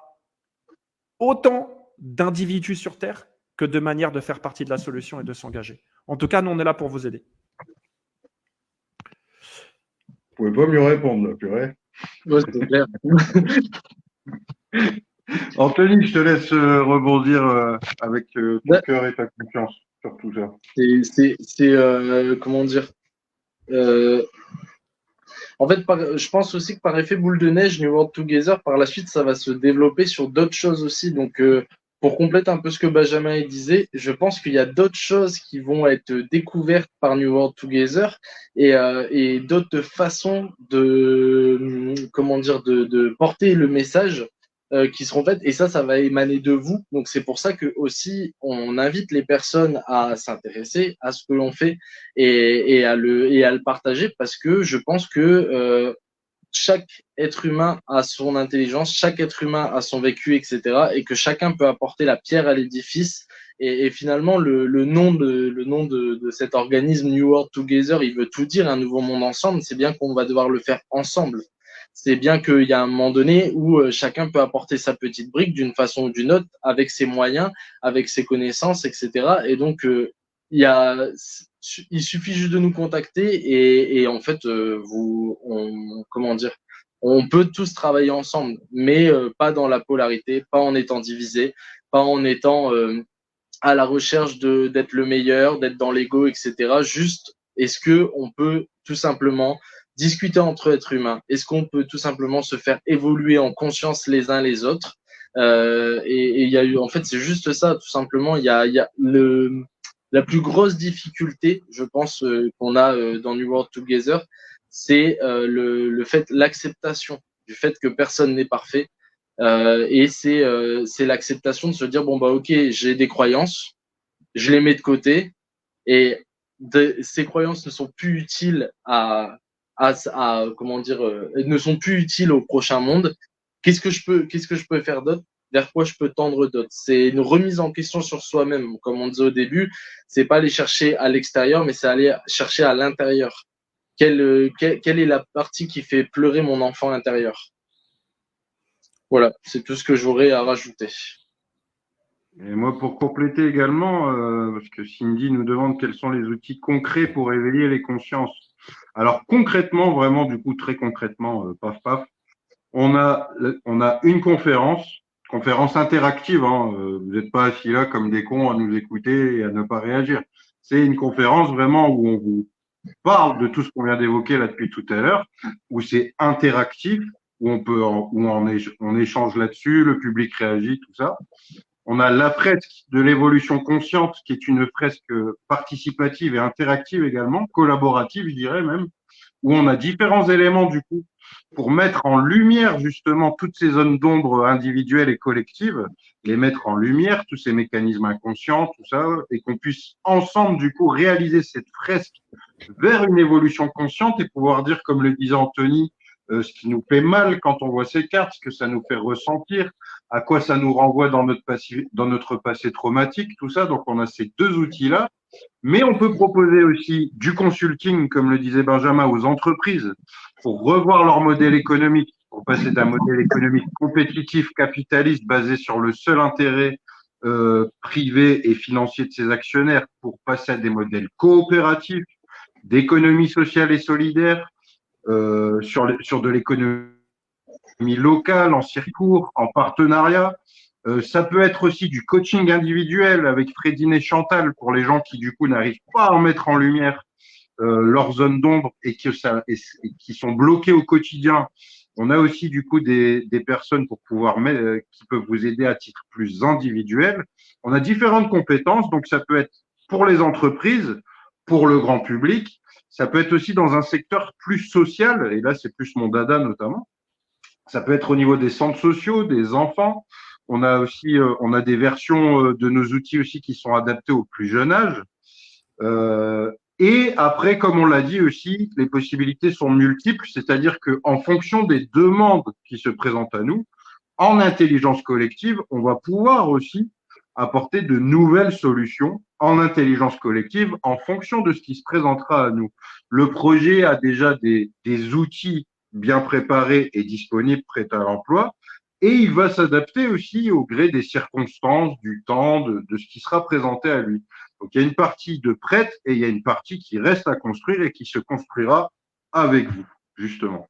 autant d'individus sur Terre que de manières de faire partie de la solution et de s'engager. En tout cas, nous, on est là pour vous aider. Vous pouvez pas mieux répondre, là, purée. Ouais, c'est clair. Anthony, je te laisse rebondir avec ton cœur et ta confiance sur tout ça. Comment dire, en fait, je pense aussi que par effet boule de neige, New World Together, par la suite, ça va se développer sur d'autres choses aussi. Donc, pour compléter un peu ce que Benjamin disait, je pense qu'il y a d'autres choses qui vont être découvertes par New World Together et d'autres façons de porter le message qui seront faites. Et ça va émaner de vous. Donc, c'est pour ça que aussi, on invite les personnes à s'intéresser à ce que l'on fait et à le partager parce que je pense que chaque être humain a son intelligence, chaque être humain a son vécu, etc. Et que chacun peut apporter la pierre à l'édifice. Et finalement, le nom de cet organisme New World Together, il veut tout dire, un nouveau monde ensemble. C'est bien qu'on va devoir le faire ensemble. C'est bien qu'il y a un moment donné où chacun peut apporter sa petite brique d'une façon ou d'une autre, avec ses moyens, avec ses connaissances, etc. Et donc, il suffit juste de nous contacter et en fait, comment dire, on peut tous travailler ensemble, mais pas dans la polarité, pas en étant divisé, pas en étant à la recherche d'être le meilleur, d'être dans l'ego, etc. Juste, est-ce que on peut tout simplement discuter entre êtres humains? Est-ce qu'on peut tout simplement se faire évoluer en conscience les uns les autres? Et il y a eu, en fait, c'est juste ça, tout simplement. Il y a la plus grosse difficulté, je pense, qu'on a dans New World Together, c'est le fait, l'acceptation du fait que personne n'est parfait. Et c'est l'acceptation de se dire bon bah ok, j'ai des croyances, je les mets de côté et ces croyances ne sont plus utiles à comment dire, ne sont plus utiles au prochain monde. Qu'est-ce que je peux faire d'autre? Vers quoi je peux tendre d'autre? C'est une remise en question sur soi-même, comme on disait au début. C'est pas aller chercher à l'extérieur, mais c'est aller chercher à l'intérieur. Quelle est la partie qui fait pleurer mon enfant intérieur? Voilà, c'est tout ce que j'aurais à rajouter. Et moi, pour compléter également, parce que Cindy nous demande quels sont les outils concrets pour éveiller les consciences. Alors concrètement, vraiment, du coup, très concrètement, paf paf, on a une conférence interactive. Hein, vous n'êtes pas assis là comme des cons à nous écouter et à ne pas réagir. C'est une conférence vraiment où on vous parle de tout ce qu'on vient d'évoquer là depuis tout à l'heure, où c'est interactif, où on échange là-dessus, le public réagit, tout ça. On a la fresque de l'évolution consciente, qui est une fresque participative et interactive également, collaborative, je dirais même, où on a différents éléments du coup pour mettre en lumière justement toutes ces zones d'ombre individuelles et collectives, les mettre en lumière, tous ces mécanismes inconscients, tout ça, et qu'on puisse ensemble du coup réaliser cette fresque vers une évolution consciente et pouvoir dire, comme le disait Anthony, ce qui nous fait mal quand on voit ces cartes, ce que ça nous fait ressentir, à quoi ça nous renvoie dans notre passé traumatique, tout ça. Donc, on a ces deux outils-là. Mais on peut proposer aussi du consulting, comme le disait Benjamin, aux entreprises pour revoir leur modèle économique, pour passer d'un modèle économique compétitif, capitaliste, basé sur le seul intérêt privé et financier de ses actionnaires, pour passer à des modèles coopératifs, d'économie sociale et solidaire, sur de l'économie locale, en circuit, en partenariat. Ça peut être aussi du coaching individuel avec Frédine et Chantal pour les gens qui, du coup, n'arrivent pas à en mettre en lumière leur zone d'ombre et qui sont bloqués au quotidien. On a aussi, du coup, des personnes pour pouvoir qui peuvent vous aider à titre plus individuel. On a différentes compétences, donc ça peut être pour les entreprises, pour le grand public. Ça peut être aussi dans un secteur plus social, et là, c'est plus mon dada notamment. Ça peut être au niveau des centres sociaux, des enfants. On a aussi, on a des versions de nos outils aussi qui sont adaptés au plus jeune âge. Et après, comme on l'a dit aussi, les possibilités sont multiples, c'est-à-dire qu'en fonction des demandes qui se présentent à nous, en intelligence collective, on va pouvoir aussi apporter de nouvelles solutions en intelligence collective en fonction de ce qui se présentera à nous. Le projet a déjà des outils bien préparés et disponibles, prêts à l'emploi, et il va s'adapter aussi au gré des circonstances, du temps, de ce qui sera présenté à lui. Donc il y a une partie de prête et il y a une partie qui reste à construire et qui se construira avec vous, justement.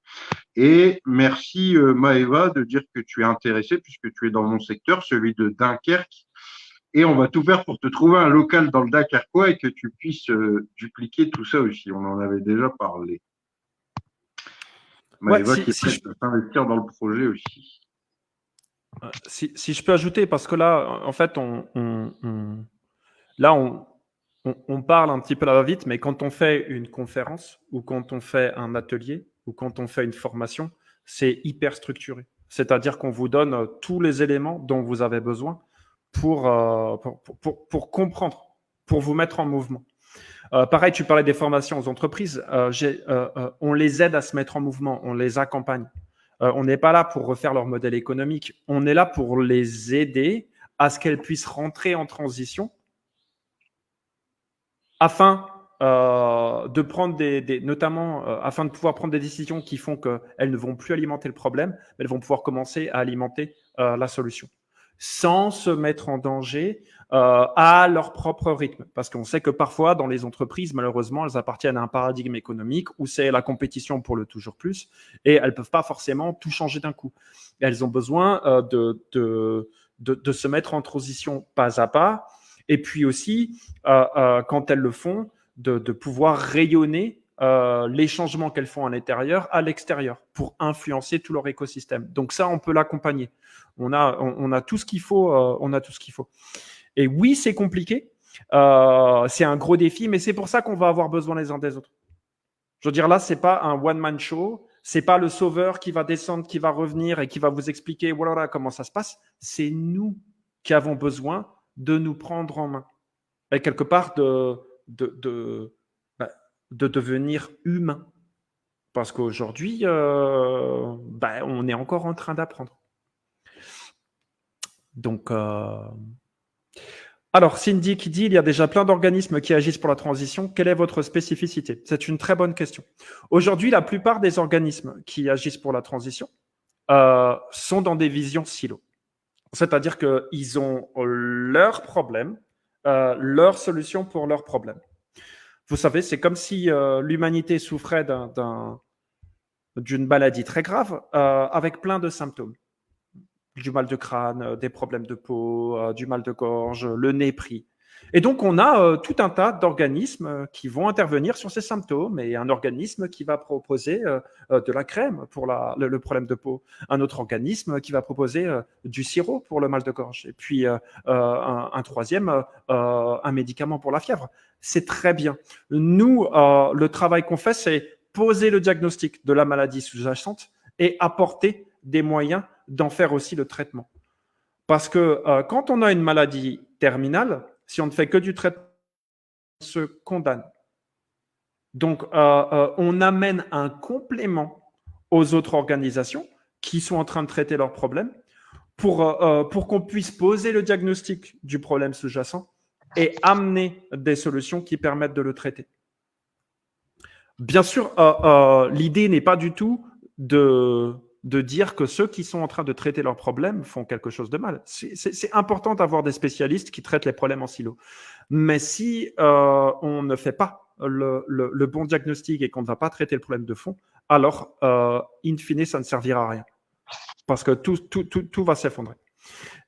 Et merci Maëva de dire que tu es intéressée puisque tu es dans mon secteur, celui de Dunkerque. Et on va tout faire pour te trouver un local dans le Dunkerquois et que tu puisses dupliquer tout ça aussi. On en avait déjà parlé. Maëva qui est prête à s'investir dans le projet aussi. Si je peux ajouter, parce que là, en fait, on parle un petit peu là vite, mais quand on fait une conférence ou quand on fait un atelier ou quand on fait une formation, c'est hyper structuré. C'est-à-dire qu'on vous donne tous les éléments dont vous avez besoin pour comprendre, pour vous mettre en mouvement. Pareil, tu parlais des formations aux entreprises. On les aide à se mettre en mouvement, on les accompagne. On n'est pas là pour refaire leur modèle économique. On est là pour les aider à ce qu'elles puissent rentrer en transition afin de prendre notamment afin de pouvoir prendre des décisions qui font qu'elles ne vont plus alimenter le problème, mais elles vont pouvoir commencer à alimenter la solution. sans se mettre en danger à leur propre rythme. Parce qu'on sait que parfois, dans les entreprises, malheureusement, elles appartiennent à un paradigme économique où c'est la compétition pour le toujours plus et elles ne peuvent pas forcément tout changer d'un coup. Elles ont besoin de se mettre en transition pas à pas et puis aussi, quand elles le font, de pouvoir rayonner les changements qu'elles font à l'intérieur à l'extérieur pour influencer tout leur écosystème. Donc ça, on peut l'accompagner. On a tout ce qu'il faut. On a tout ce qu'il faut. Et oui, c'est compliqué. C'est un gros défi, mais c'est pour ça qu'on va avoir besoin les uns des autres. Je veux dire, là, c'est pas un one-man show. C'est pas le sauveur qui va descendre, qui va revenir et qui va vous expliquer voilà comment ça se passe. C'est nous qui avons besoin de nous prendre en main. Et quelque part de devenir humain. Parce qu'aujourd'hui, on est encore en train d'apprendre. Donc, alors, Cindy qui dit, il y a déjà plein d'organismes qui agissent pour la transition. Quelle est votre spécificité? C'est une très bonne question. Aujourd'hui, la plupart des organismes qui agissent pour la transition sont dans des visions silos. C'est-à-dire qu'ils ont leurs problèmes, leurs solutions pour leurs problèmes. Vous savez, c'est comme si l'humanité souffrait d'une maladie très grave avec plein de symptômes. Du mal de crâne, des problèmes de peau, du mal de gorge, le nez pris. Et donc, on a tout un tas d'organismes qui vont intervenir sur ces symptômes et un organisme qui va proposer de la crème pour le problème de peau, un autre organisme qui va proposer du sirop pour le mal de gorge et puis un troisième, un médicament pour la fièvre. C'est très bien. Nous, le travail qu'on fait, c'est poser le diagnostic de la maladie sous-jacente et apporter des moyens d'en faire aussi le traitement. Parce que quand on a une maladie terminale, si on ne fait que du traitement, on se condamne. Donc, on amène un complément aux autres organisations qui sont en train de traiter leurs problèmes pour qu'on puisse poser le diagnostic du problème sous-jacent et amener des solutions qui permettent de le traiter. Bien sûr, l'idée n'est pas du tout de dire que ceux qui sont en train de traiter leurs problèmes font quelque chose de mal. C'est important d'avoir des spécialistes qui traitent les problèmes en silo. Mais si on ne fait pas le bon diagnostic et qu'on ne va pas traiter le problème de fond, alors, in fine, ça ne servira à rien. Parce que tout va s'effondrer.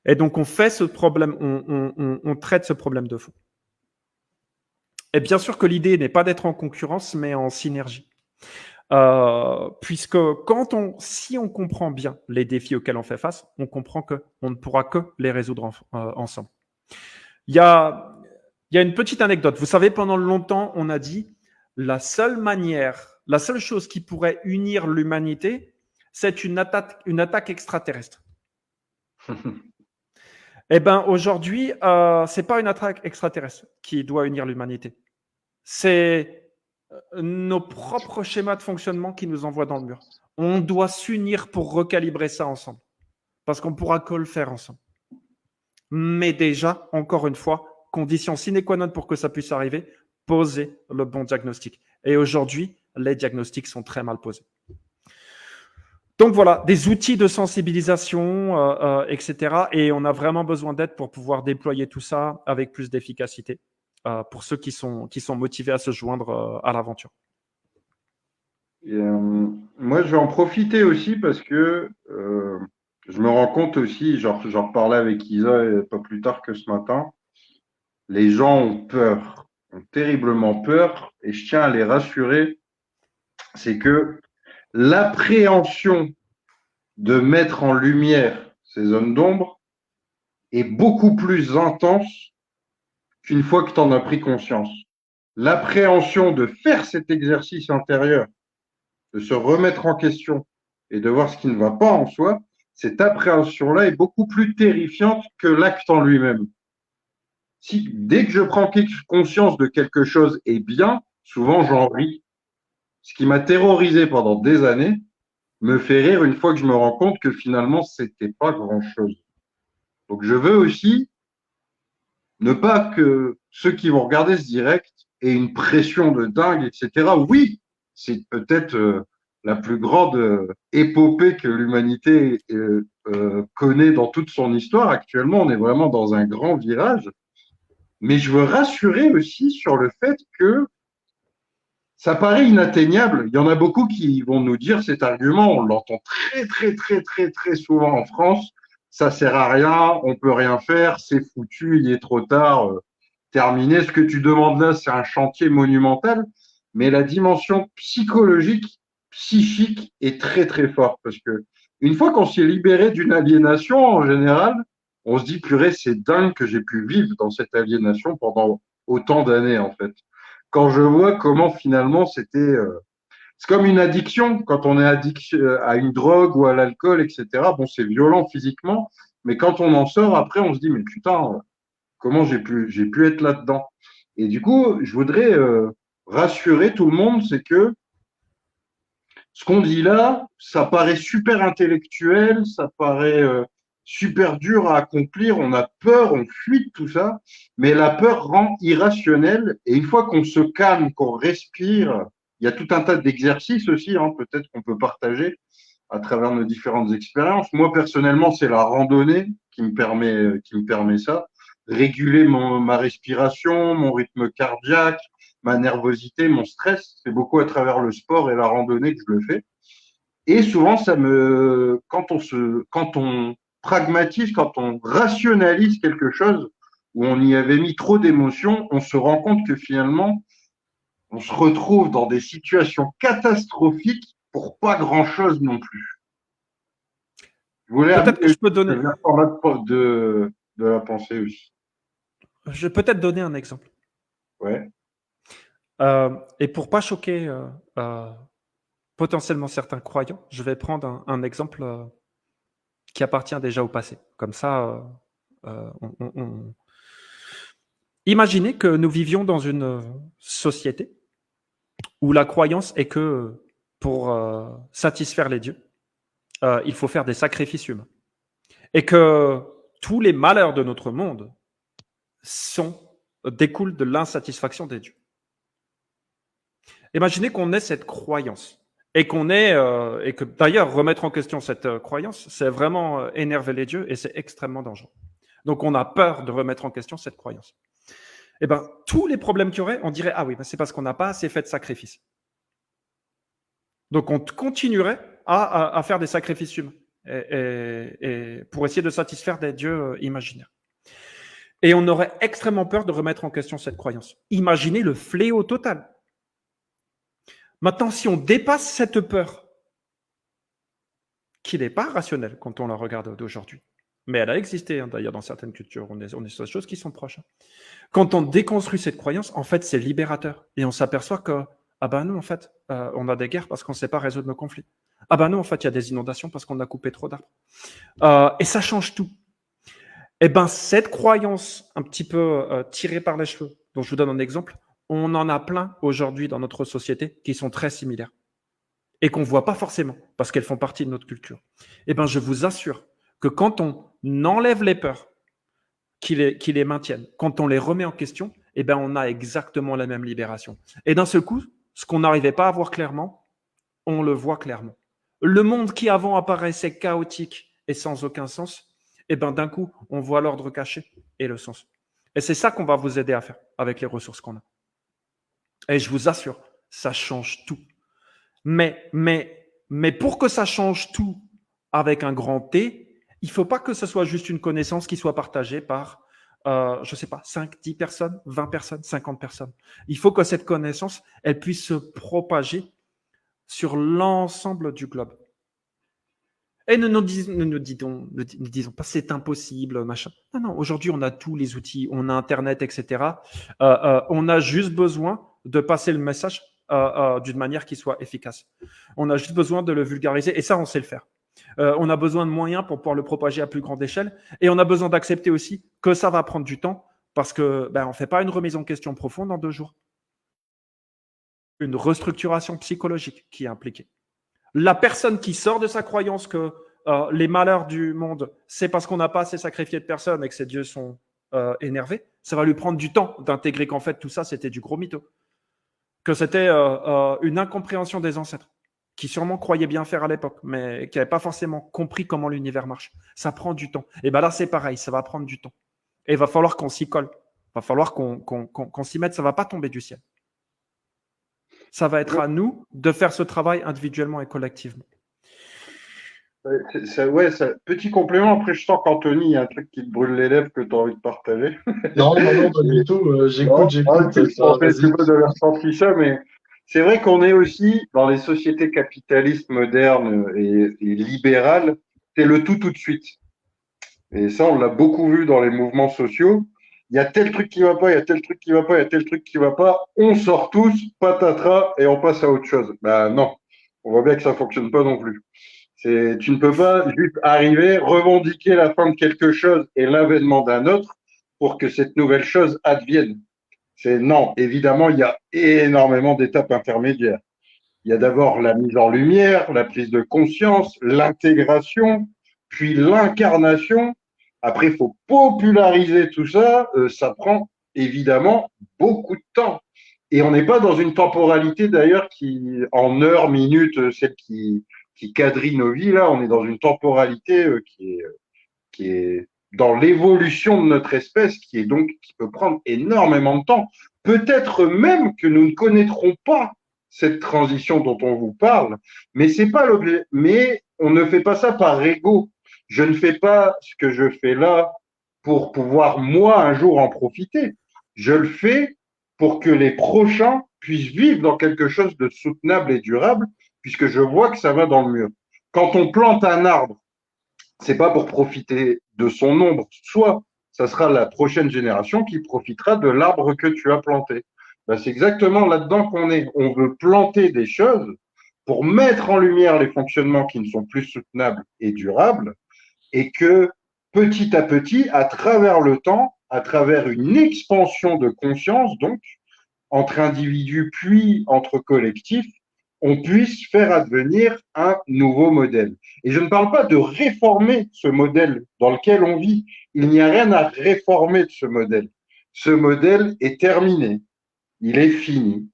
Et donc, on fait ce problème, on traite ce problème de fond. Et bien sûr que l'idée n'est pas d'être en concurrence, mais en synergie. Puisque si on comprend bien les défis auxquels on fait face, on comprend qu'on ne pourra que les résoudre ensemble. Il y a une petite anecdote. Vous savez, pendant longtemps, on a dit la seule chose qui pourrait unir l'humanité, c'est une attaque extraterrestre. Eh bien, aujourd'hui, c'est pas une attaque extraterrestre qui doit unir l'humanité. C'est nos propres schémas de fonctionnement qui nous envoient dans le mur. On doit s'unir pour recalibrer ça ensemble. Parce qu'on ne pourra que le faire ensemble. Mais déjà, encore une fois, condition sine qua non pour que ça puisse arriver, poser le bon diagnostic. Et aujourd'hui, les diagnostics sont très mal posés. Donc voilà, des outils de sensibilisation, etc. Et on a vraiment besoin d'aide pour pouvoir déployer tout ça avec plus d'efficacité pour ceux qui sont motivés à se joindre à l'aventure. Moi, je vais en profiter aussi parce que je me rends compte aussi, j'en reparlais avec Isa pas plus tard que ce matin, les gens ont peur, ont terriblement peur, et je tiens à les rassurer, c'est que l'appréhension de mettre en lumière ces zones d'ombre est beaucoup plus intense qu'une fois que tu en as pris conscience. L'appréhension de faire cet exercice intérieur, de se remettre en question et de voir ce qui ne va pas en soi, cette appréhension-là est beaucoup plus terrifiante que l'acte en lui-même. Dès que je prends conscience de quelque chose est bien, souvent j'en ris. Ce qui m'a terrorisé pendant des années me fait rire une fois que je me rends compte que finalement, c'était pas grand-chose. Donc, je veux aussi ne pas que ceux qui vont regarder ce direct aient une pression de dingue, etc. Oui, c'est peut-être la plus grande épopée que l'humanité connaît dans toute son histoire. Actuellement, on est vraiment dans un grand virage. Mais je veux rassurer aussi sur le fait que ça paraît inatteignable. Il y en a beaucoup qui vont nous dire cet argument, on l'entend très souvent en France. Ça sert à rien, on peut rien faire, c'est foutu, il est trop tard, terminé. Ce que tu demandes là, c'est un chantier monumental, mais la dimension psychologique, psychique est très forte parce que une fois qu'on s'est libéré d'une aliénation, en général, on se dit purée, c'est dingue que j'ai pu vivre dans cette aliénation pendant autant d'années en fait. Quand je vois comment finalement c'est comme une addiction. Quand on est addict à une drogue ou à l'alcool, etc., bon, c'est violent physiquement, mais quand on en sort, après, on se dit, mais putain, comment j'ai pu être là-dedans? Et du coup, je voudrais rassurer tout le monde, c'est que ce qu'on dit là, ça paraît super intellectuel, ça paraît super dur à accomplir, on a peur, on fuit de tout ça, mais la peur rend irrationnel, et une fois qu'on se calme, qu'on respire, il y a tout un tas d'exercices aussi, hein, peut-être qu'on peut partager à travers nos différentes expériences. Moi, personnellement, c'est la randonnée qui me permet ça, réguler ma respiration, mon rythme cardiaque, ma nervosité, mon stress. C'est beaucoup à travers le sport et la randonnée que je le fais. Et souvent, quand on pragmatise, quand on rationalise quelque chose où on y avait mis trop d'émotions, on se rend compte que finalement, on se retrouve dans des situations catastrophiques pour pas grand-chose non plus. Je voulais Peut-être que je peux donner. le format de la pensée aussi. Je vais peut-être donner un exemple. Ouais. Et pour pas choquer potentiellement certains croyants, je vais prendre un exemple qui appartient déjà au passé. Comme ça, imaginez que nous vivions dans une société où la croyance est que pour satisfaire les dieux, il faut faire des sacrifices humains. Et que tous les malheurs de notre monde découlent de l'insatisfaction des dieux. Imaginez qu'on ait cette croyance et et que d'ailleurs remettre en question cette croyance, c'est vraiment énerver les dieux et c'est extrêmement dangereux. Donc on a peur de remettre en question cette croyance. Eh ben tous les problèmes qu'il y aurait, on dirait ah oui, ben, c'est parce qu'on n'a pas assez fait de sacrifices. Donc on continuerait à faire des sacrifices humains et pour essayer de satisfaire des dieux imaginaires. Et on aurait extrêmement peur de remettre en question cette croyance. Imaginez le fléau total. Maintenant, si on dépasse cette peur, qui n'est pas rationnelle quand on la regarde d'aujourd'hui, mais elle a existé d'ailleurs dans certaines cultures, on est sur des choses qui sont proches. Quand on déconstruit cette croyance, en fait, c'est libérateur. Et on s'aperçoit que, ah ben nous, en fait, on a des guerres parce qu'on ne sait pas résoudre nos conflits. Ah ben nous, en fait, il y a des inondations parce qu'on a coupé trop d'arbres. Et ça change tout. Eh ben, cette croyance un petit peu tirée par les cheveux, dont je vous donne un exemple, on en a plein aujourd'hui dans notre société qui sont très similaires et qu'on ne voit pas forcément parce qu'elles font partie de notre culture. Eh ben, je vous assure que quand on enlève les peurs qui les maintiennent, quand on les remet en question, eh ben, on a exactement la même libération. Et d'un seul coup, ce qu'on n'arrivait pas à voir clairement, on le voit clairement. Le monde qui avant apparaissait chaotique et sans aucun sens, et ben d'un coup, on voit l'ordre caché et le sens. Et c'est ça qu'on va vous aider à faire avec les ressources qu'on a. Et je vous assure, ça change tout. Mais pour que ça change tout avec un grand T, il ne faut pas que ce soit juste une connaissance qui soit partagée par, je ne sais pas, 5, 10 personnes, 20 personnes, 50 personnes. Il faut que cette connaissance, elle puisse se propager sur l'ensemble du globe. Et ne disons pas c'est impossible, machin. Non, aujourd'hui, on a tous les outils, on a Internet, etc. On a juste besoin de passer le message d'une manière qui soit efficace. On a juste besoin de le vulgariser et ça, on sait le faire. On a besoin de moyens pour pouvoir le propager à plus grande échelle et on a besoin d'accepter aussi que ça va prendre du temps parce que on ne fait pas une remise en question profonde en 2 jours. Une restructuration psychologique qui est impliquée. La personne qui sort de sa croyance que les malheurs du monde, c'est parce qu'on n'a pas assez sacrifié de personnes et que ces dieux sont énervés, ça va lui prendre du temps d'intégrer qu'en fait tout ça, c'était du gros mytho. Que c'était une incompréhension des ancêtres. qui sûrement croyaient bien faire à l'époque, mais qui n'avaient pas forcément compris comment l'univers marche. Ça prend du temps. Et bien là, c'est pareil, ça va prendre du temps. Et il va falloir qu'on s'y colle. Il va falloir qu'on s'y mette. Ça ne va pas tomber du ciel. Ça va être à nous de faire ce travail individuellement et collectivement. Petit complément, après je sens qu'Anthony, il y a un truc qui te brûle les lèvres que tu as envie de partager. Non, pas du tout. J'écoute. Je pensais que tu avais ressenti ça, mais c'est vrai qu'on est aussi dans les sociétés capitalistes modernes et libérales, c'est le tout de suite. Et ça, on l'a beaucoup vu dans les mouvements sociaux. Il y a tel truc qui va pas, il y a tel truc qui va pas, il y a tel truc qui va pas. On sort tous, patatras, et on passe à autre chose. Ben non, on voit bien que ça fonctionne pas non plus. Tu ne peux pas juste arriver, revendiquer la fin de quelque chose et l'avènement d'un autre pour que cette nouvelle chose advienne. Non, évidemment, il y a énormément d'étapes intermédiaires. Il y a d'abord la mise en lumière, la prise de conscience, l'intégration, puis l'incarnation. Après, il faut populariser tout ça. Ça prend évidemment beaucoup de temps. Et on n'est pas dans une temporalité d'ailleurs qui, en heures, minutes, celle qui quadrille nos vies. Là, on est dans une temporalité qui est dans l'évolution de notre espèce, qui peut prendre énormément de temps. Peut-être même que nous ne connaîtrons pas cette transition dont on vous parle, mais c'est pas l'objet. Mais on ne fait pas ça par ego. Je ne fais pas ce que je fais là pour pouvoir moi un jour en profiter. Je le fais pour que les prochains puissent vivre dans quelque chose de soutenable et durable, puisque je vois que ça va dans le mur. Quand on plante un arbre, c'est pas pour profiter de son ombre, soit ça sera la prochaine génération qui profitera de l'arbre que tu as planté. Ben, c'est exactement là-dedans qu'on est. On veut planter des choses pour mettre en lumière les fonctionnements qui ne sont plus soutenables et durables, et que petit à petit, à travers le temps, à travers une expansion de conscience, donc, entre individus puis entre collectifs, on puisse faire advenir un nouveau modèle. Et je ne parle pas de réformer ce modèle dans lequel on vit. Il n'y a rien à réformer de ce modèle. Ce modèle est terminé. Il est fini.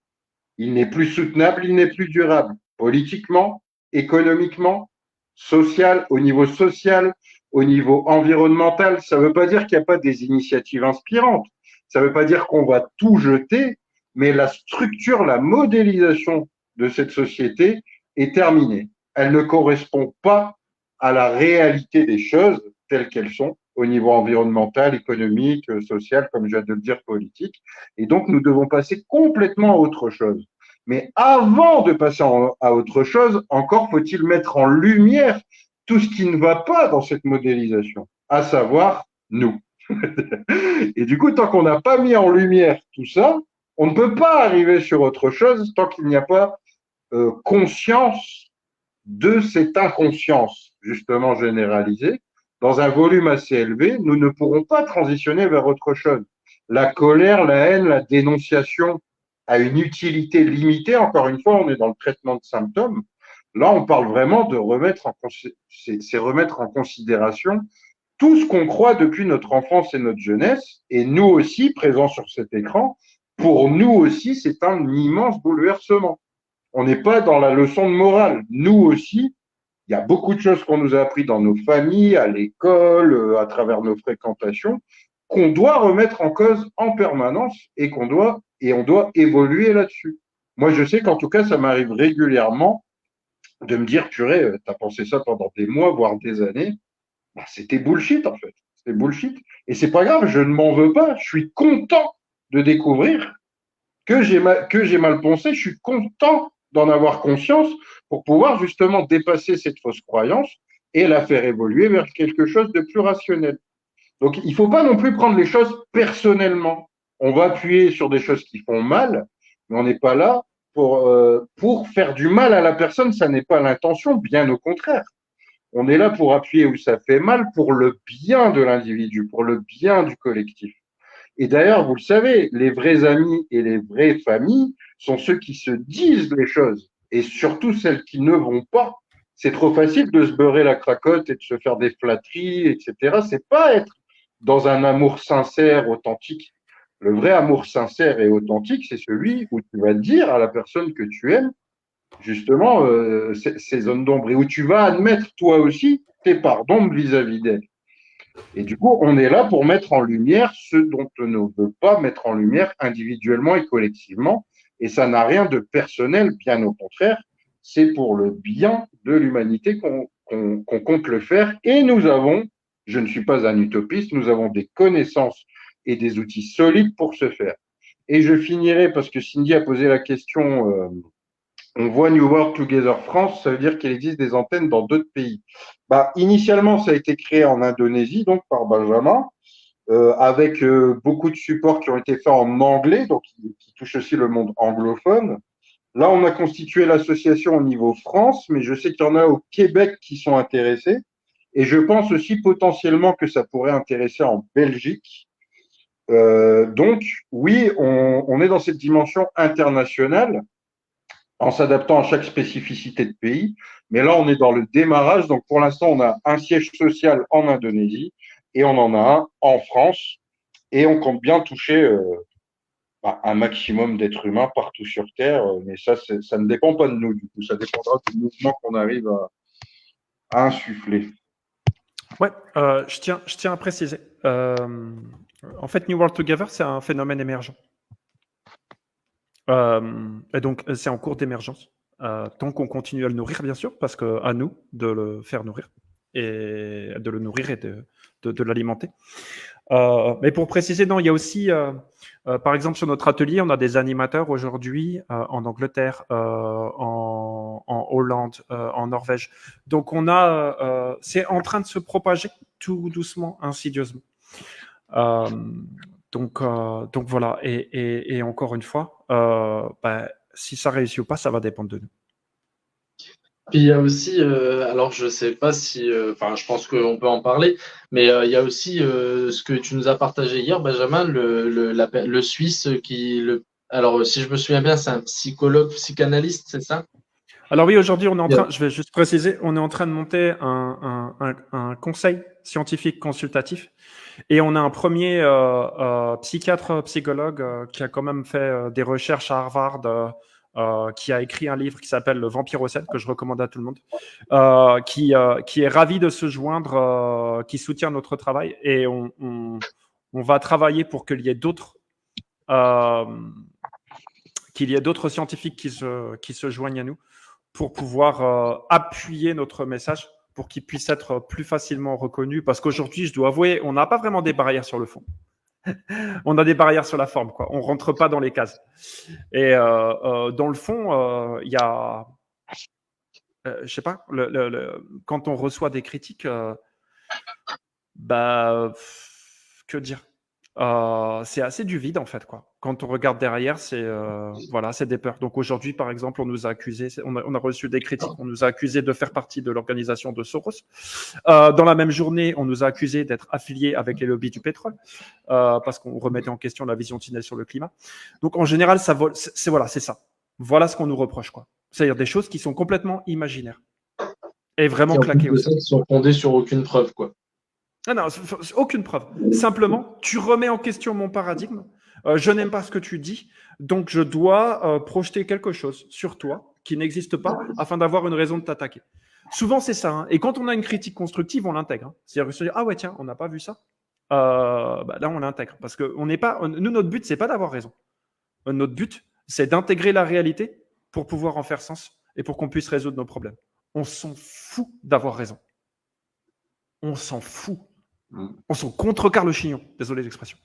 Il n'est plus soutenable, il n'est plus durable. Politiquement, économiquement, au niveau social, au niveau environnemental. Ça ne veut pas dire qu'il n'y a pas des initiatives inspirantes. Ça ne veut pas dire qu'on va tout jeter, mais la structure, la modélisation de cette société est terminée. Elle ne correspond pas à la réalité des choses telles qu'elles sont au niveau environnemental, économique, social, comme je viens de le dire, politique. Et donc, nous devons passer complètement à autre chose. Mais avant de passer à autre chose, encore faut-il mettre en lumière tout ce qui ne va pas dans cette modélisation, à savoir nous. Et du coup, tant qu'on n'a pas mis en lumière tout ça, on ne peut pas arriver sur autre chose tant qu'il n'y a pas conscience de cette inconscience, justement généralisée. Dans un volume assez élevé, nous ne pourrons pas transitionner vers autre chose. La colère, la haine, la dénonciation a une utilité limitée. Encore une fois, on est dans le traitement de symptômes. Là, on parle vraiment de remettre en considération tout ce qu'on croit depuis notre enfance et notre jeunesse, et nous aussi, présents sur cet écran, pour nous aussi, c'est un immense bouleversement. On n'est pas dans la leçon de morale. Nous aussi, il y a beaucoup de choses qu'on nous a appris dans nos familles, à l'école, à travers nos fréquentations, qu'on doit remettre en cause en permanence et on doit évoluer là-dessus. Moi, je sais qu'en tout cas, ça m'arrive régulièrement de me dire, purée, t'as pensé ça pendant des mois, voire des années. Bah, c'était bullshit, en fait. C'était bullshit. Et c'est pas grave, je ne m'en veux pas. Je suis content de découvrir que j'ai mal pensé. Je suis content d'en avoir conscience pour pouvoir justement dépasser cette fausse croyance et la faire évoluer vers quelque chose de plus rationnel. Donc, il ne faut pas non plus prendre les choses personnellement. On va appuyer sur des choses qui font mal, mais on n'est pas là pour faire du mal à la personne. Ça n'est pas l'intention, bien au contraire. On est là pour appuyer où ça fait mal, pour le bien de l'individu, pour le bien du collectif. Et d'ailleurs, vous le savez, les vrais amis et les vraies familles sont ceux qui se disent les choses, et surtout celles qui ne vont pas. C'est trop facile de se beurrer la cracotte et de se faire des flatteries, etc. C'est pas être dans un amour sincère, authentique. Le vrai amour sincère et authentique, c'est celui où tu vas dire à la personne que tu aimes justement ces zones d'ombre et où tu vas admettre toi aussi tes parts d'ombre vis-à-vis d'elles. Et du coup, on est là pour mettre en lumière ce dont on ne veut pas mettre en lumière individuellement et collectivement. Et ça n'a rien de personnel, bien au contraire. C'est pour le bien de l'humanité qu'on compte le faire. Et nous avons, je ne suis pas un utopiste, nous avons des connaissances et des outils solides pour ce faire. Et je finirai parce que Cindy a posé la question, on voit New World Together France, ça veut dire qu'il existe des antennes dans d'autres pays. Bah, initialement, ça a été créé en Indonésie, donc par Benjamin, avec beaucoup de supports qui ont été faits en anglais, donc qui touchent aussi le monde anglophone. Là, on a constitué l'association au niveau France, mais je sais qu'il y en a au Québec qui sont intéressés. Et je pense aussi potentiellement que ça pourrait intéresser en Belgique. Donc, oui, on est dans cette dimension internationale en s'adaptant à chaque spécificité de pays. Mais là, on est dans le démarrage. Donc, pour l'instant, on a un siège social en Indonésie et on en a un en France. Et on compte bien toucher un maximum d'êtres humains partout sur Terre. Mais ça ne dépend pas de nous, du coup. Ça dépendra du mouvement qu'on arrive à insuffler. Ouais, je tiens à préciser. En fait, New World Together, c'est un phénomène émergent. Et donc, c'est en cours d'émergence. Tant qu'on continue à le nourrir, bien sûr, parce qu'à nous de le faire nourrir et de le nourrir et de l'alimenter. Mais pour préciser, non, il y a aussi, par exemple, sur notre atelier, on a des animateurs aujourd'hui en Angleterre, en Hollande, en Norvège. Donc, c'est en train de se propager tout doucement, insidieusement. Donc voilà. Et encore une fois, si ça réussit ou pas, ça va dépendre de nous. Puis il y a aussi, alors je sais pas si, enfin je pense qu'on peut en parler, mais il y a aussi ce que tu nous as partagé hier, Benjamin, le Suisse alors si je me souviens bien, c'est un psychologue, psychanalyste, c'est ça? Alors oui, aujourd'hui, je vais juste préciser, on est en train de monter un conseil scientifique consultatif et on a un premier psychiatre, psychologue qui a quand même fait des recherches à Harvard, qui a écrit un livre qui s'appelle Le Vampirocène, que je recommande à tout le monde, qui est ravi de se joindre, qui soutient notre travail et on va travailler pour qu'il y ait d'autres scientifiques qui se joignent à nous pour pouvoir appuyer notre message pour qu'il puisse être plus facilement reconnu. Parce qu'aujourd'hui, je dois avouer, on n'a pas vraiment des barrières sur le fond. On a des barrières sur la forme, quoi. On rentre pas dans les cases. Et dans le fond, il y a, je sais pas, quand on reçoit des critiques, que dire, c'est assez du vide en fait, quoi. Quand on regarde derrière, c'est des peurs. Donc aujourd'hui, par exemple, on nous a accusés, on a reçu des critiques, on nous a accusés de faire partie de l'organisation de Soros. Dans la même journée, on nous a accusés d'être affiliés avec les lobbies du pétrole, parce qu'on remettait en question la vision Tinel sur le climat. Donc en général, c'est ça. Voilà ce qu'on nous reproche, quoi. C'est-à-dire des choses qui sont complètement imaginaires et vraiment claquées au sol. Qui sont fondées sur aucune preuve, quoi. Ah non, aucune preuve. Simplement, tu remets en question mon paradigme. Je n'aime pas ce que tu dis, donc je dois projeter quelque chose sur toi qui n'existe pas afin d'avoir une raison de t'attaquer. Souvent, c'est ça. Hein. Et quand on a une critique constructive, on l'intègre. Hein. C'est-à-dire que se dire, ah ouais, tiens, on n'a pas vu ça. Là, on l'intègre. Parce que nous, notre but, c'est pas d'avoir raison. Notre but, c'est d'intégrer la réalité pour pouvoir en faire sens et pour qu'on puisse résoudre nos problèmes. On s'en fout d'avoir raison. On s'en fout. On s'en contrecarre le chignon. Désolé l'expression.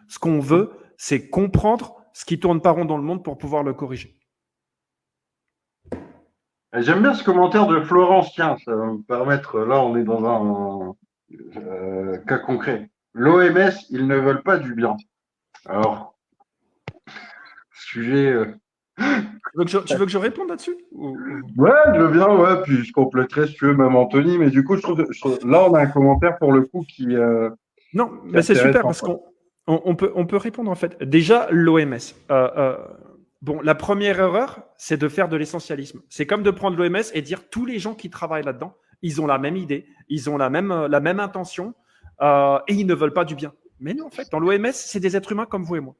Ce qu'on veut, c'est comprendre ce qui tourne pas rond dans le monde pour pouvoir le corriger. J'aime bien ce commentaire de Florence. Tiens, ça va me permettre. Là, on est dans un cas concret. L'OMS, ils ne veulent pas du bien. Alors, sujet. Tu veux que je réponde là-dessus Ouais, je veux bien, ouais. Puis je compléterai si tu veux, même Anthony. Mais du coup, je trouve là, on a un commentaire pour le coup qui. Non, mais c'est super parce qu'on peut répondre en fait. Déjà, l'OMS. Bon, la première erreur, c'est de faire de l'essentialisme. C'est comme de prendre l'OMS et dire tous les gens qui travaillent là-dedans, ils ont la même idée, ils ont la même intention et ils ne veulent pas du bien. Mais non, en fait, dans l'OMS, c'est des êtres humains comme vous et moi.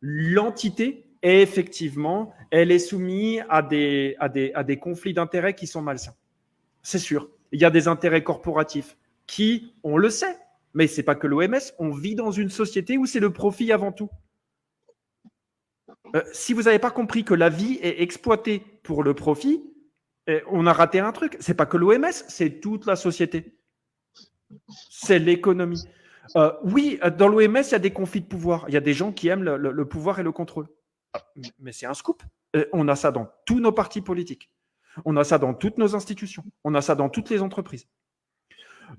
L'entité Et effectivement, elle est soumise à des conflits d'intérêts qui sont malsains. C'est sûr. Il y a des intérêts corporatifs qui, on le sait, mais ce n'est pas que l'OMS, on vit dans une société où c'est le profit avant tout. Si vous n'avez pas compris que la vie est exploitée pour le profit, on a raté un truc. Ce n'est pas que l'OMS, c'est toute la société. C'est l'économie. Oui, dans l'OMS, il y a des conflits de pouvoir. Il y a des gens qui aiment le pouvoir et le contrôle. Mais c'est un scoop. On a ça dans tous nos partis politiques. On a ça dans toutes nos institutions. On a ça dans toutes les entreprises.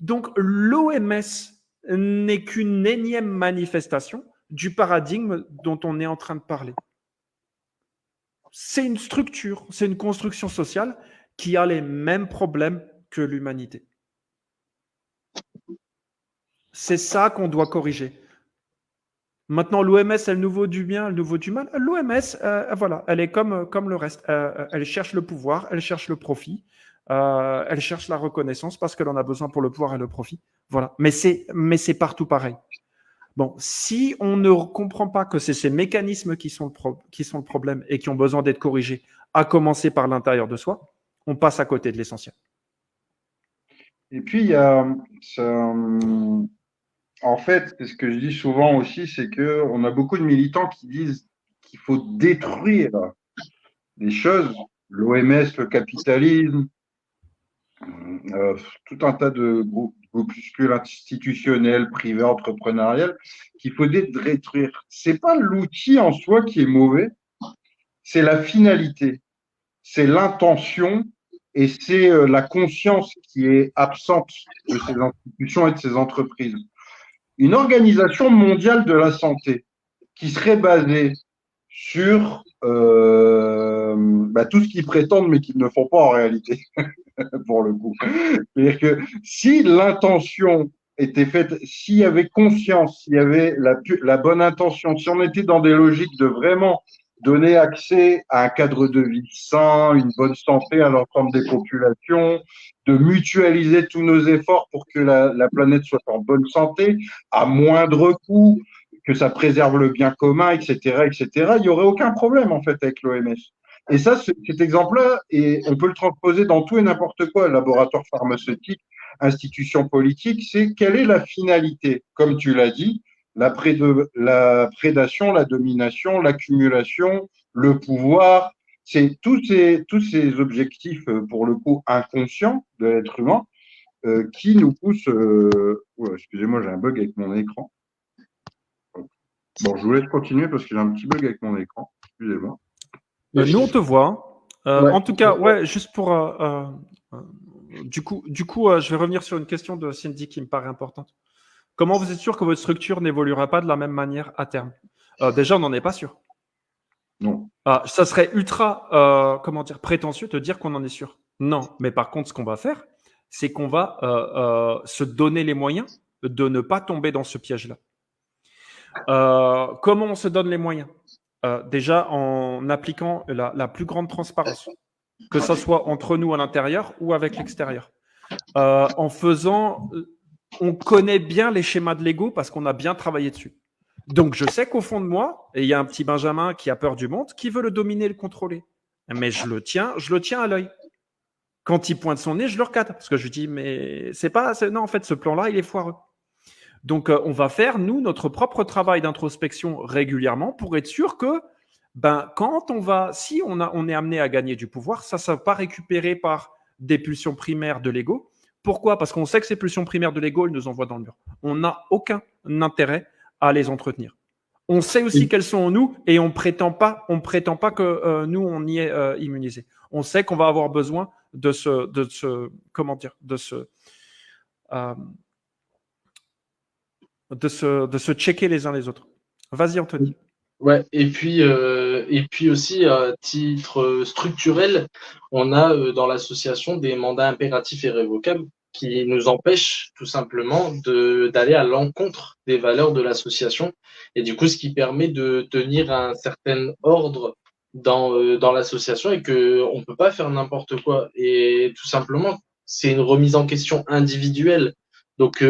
Donc, l'OMS n'est qu'une énième manifestation du paradigme dont on est en train de parler. C'est une structure, c'est une construction sociale qui a les mêmes problèmes que l'humanité. C'est ça qu'on doit corriger. Maintenant, l'OMS est le nouveau du bien, le nouveau du mal. L'OMS, voilà, elle est comme le reste. Elle cherche le pouvoir, elle cherche le profit, elle cherche la reconnaissance parce qu'elle en a besoin pour le pouvoir et le profit. Voilà. Mais c'est partout pareil. Bon, si on ne comprend pas que c'est ces mécanismes qui sont le problème et qui ont besoin d'être corrigés, à commencer par l'intérieur de soi, on passe à côté de l'essentiel. Et puis, il y a en fait, ce que je dis souvent aussi, c'est qu'on a beaucoup de militants qui disent qu'il faut détruire des choses, l'OMS, le capitalisme, tout un tas de groupuscules institutionnels, privés, entrepreneuriels, qu'il faut détruire. Ce n'est pas l'outil en soi qui est mauvais, c'est la finalité, c'est l'intention et c'est la conscience qui est absente de ces institutions et de ces entreprises. Une organisation mondiale de la santé qui serait basée sur tout ce qu'ils prétendent mais qu'ils ne font pas en réalité, pour le coup. C'est-à-dire que si l'intention était faite, s'il y avait conscience, s'il y avait la bonne intention, si on était dans des logiques de vraiment donner accès à un cadre de vie sain, une bonne santé à l'ensemble des populations, de mutualiser tous nos efforts pour que la planète soit en bonne santé, à moindre coût, que ça préserve le bien commun, etc., etc., il n'y aurait aucun problème, en fait, avec l'OMS. Et ça, cet exemple-là, on peut le transposer dans tout et n'importe quoi, laboratoire pharmaceutique, institution politique, c'est quelle est la finalité, comme tu l'as dit, la prédation, la domination, l'accumulation, le pouvoir, c'est tous ces objectifs, pour le coup, inconscients de l'être humain, qui nous poussent… excusez-moi, j'ai un bug avec mon écran. Bon, je vous laisse continuer parce que j'ai un petit bug avec mon écran. Excusez-moi. Nous, on te voit. Ouais. En tout cas, ouais, juste pour… du coup, je vais revenir sur une question de Cindy qui me paraît importante. Comment vous êtes sûr que votre structure n'évoluera pas de la même manière à terme? Déjà, on n'en est pas sûr. Non. Ça serait ultra, prétentieux de dire qu'on en est sûr. Non, mais par contre, ce qu'on va faire, c'est qu'on va se donner les moyens de ne pas tomber dans ce piège-là. Comment on se donne les moyens? Déjà en appliquant la plus grande transparence, que ce soit entre nous à l'intérieur ou avec l'extérieur. En faisant… on connaît bien les schémas de l'ego parce qu'on a bien travaillé dessus. Donc, je sais qu'au fond de moi, et il y a un petit Benjamin qui a peur du monde, qui veut le dominer et le contrôler. Mais je le tiens à l'œil. Quand il pointe son nez, je le recadre. Parce que je lui dis, mais non, en fait, ce plan-là, il est foireux. Donc, on va faire, nous, notre propre travail d'introspection régulièrement pour être sûr que, si on est amené à gagner du pouvoir, ça ne va pas récupérer par des pulsions primaires de l'ego. Pourquoi? Parce qu'on sait que ces pulsions primaires de l'ego, elles nous envoient dans le mur. On n'a aucun intérêt à les entretenir. On sait aussi qu'elles sont en nous et on prétend pas que nous, on y est immunisé. On sait qu'on va avoir besoin de se checker les uns les autres. Vas-y, Anthony. Ouais, et puis aussi, à titre structurel, on a dans l'association des mandats impératifs et révocables qui nous empêchent tout simplement d'aller à l'encontre des valeurs de l'association. Et du coup, ce qui permet de tenir un certain ordre dans l'association et qu'on ne peut pas faire n'importe quoi. Et tout simplement, c'est une remise en question individuelle. Donc,